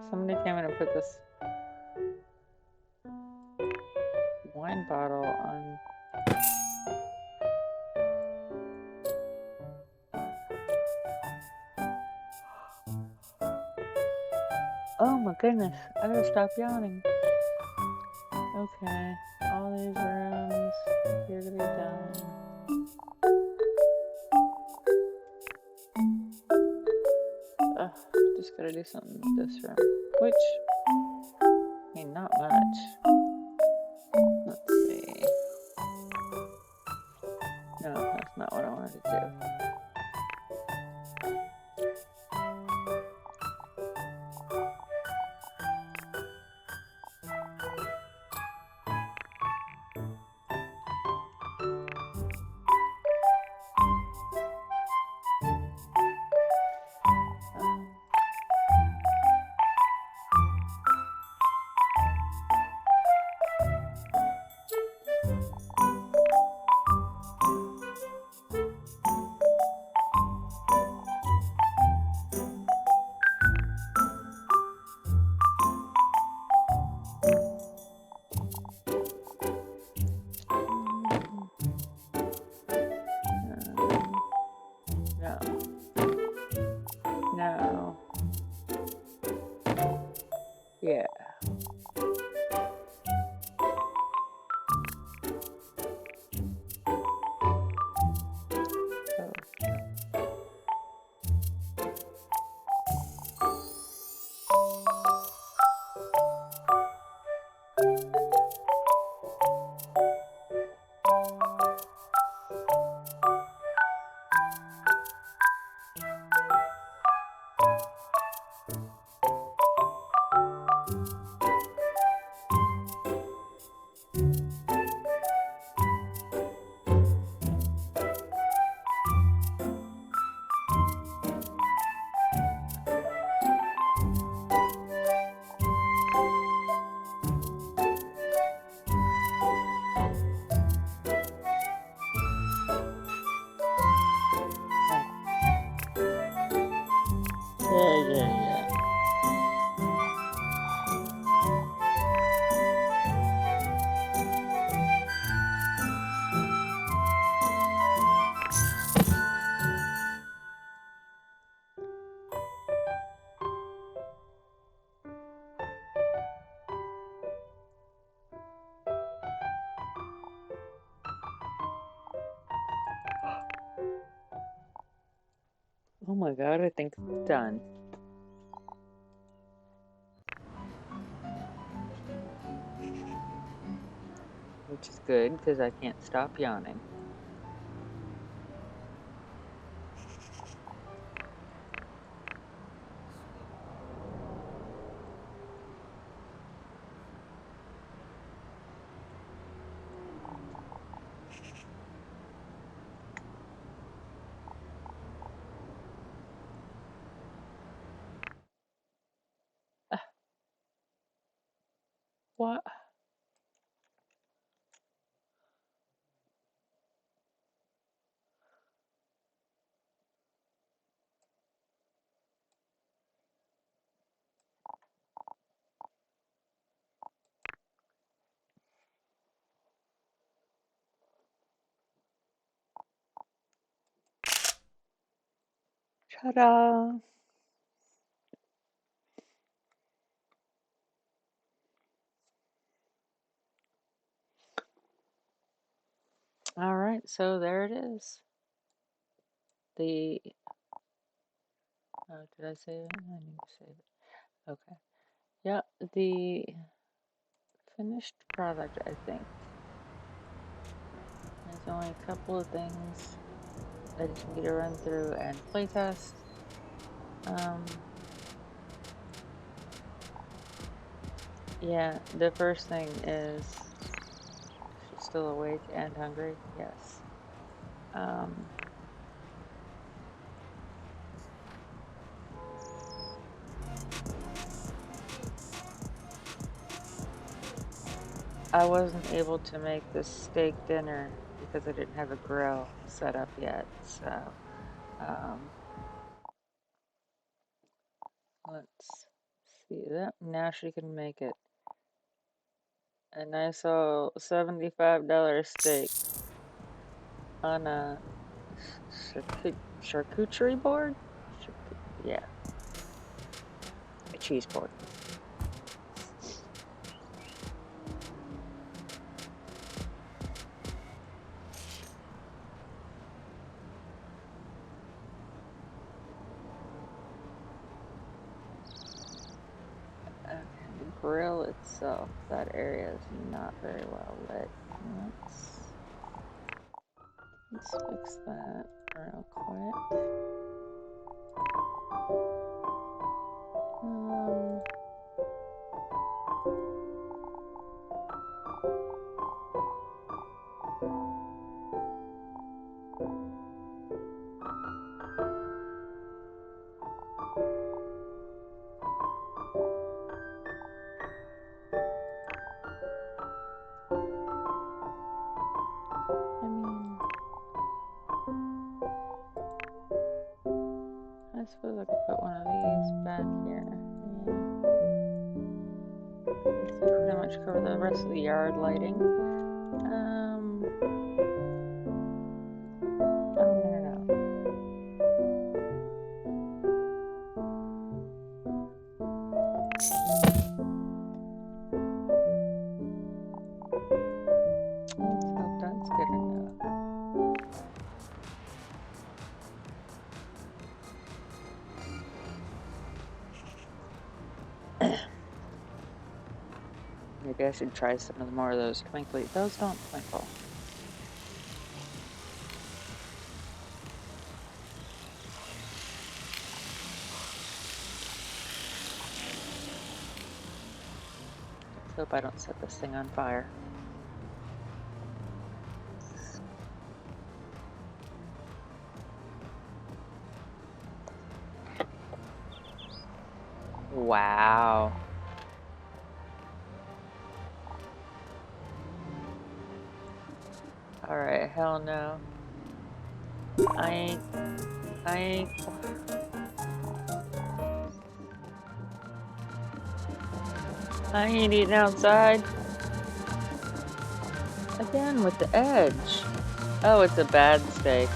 Somebody came in and put this wine bottle on. Oh my goodness, I gotta stop yawning. Okay, all these rooms appear to be done. Just gotta do something with this room, which, I mean, not much. Let's see. No, that's not what I wanted to do. No. Yeah. Yeah. Oh my god, I think it's done. Which is good, because I can't stop yawning. What? Ta-da! All right, so there it is. The, did I save it? I need to save it. Okay. Yeah, the finished product, I think. There's only a couple of things I just need to run through and playtest. Yeah, the first thing is she's still awake and hungry. Yes. I wasn't able to make the steak dinner because I didn't have a grill set up yet. So, let's see that. Now she can make it. A nice old $75 steak on a charcuterie board? Yeah, a cheese board. Okay, the grill itself, that area is not very well lit. Let's fix that real quick. I suppose I could put one of these back here. Yeah. This would pretty much cover the rest of the yard lighting. Let's hope that's good enough. Maybe I should try some more of those twinkly. Those don't twinkle. Let's hope I don't set this thing on fire. Wow. Alright, hell no. I ain't eating outside. Again with the edge. Oh, it's a bad steak.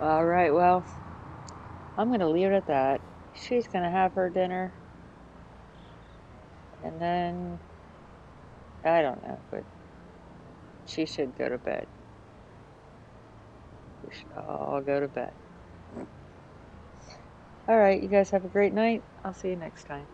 All right, well, I'm going to leave it at that. She's going to have her dinner. And then, I don't know, but she should go to bed. We should all go to bed. All right, you guys have a great night. I'll see you next time.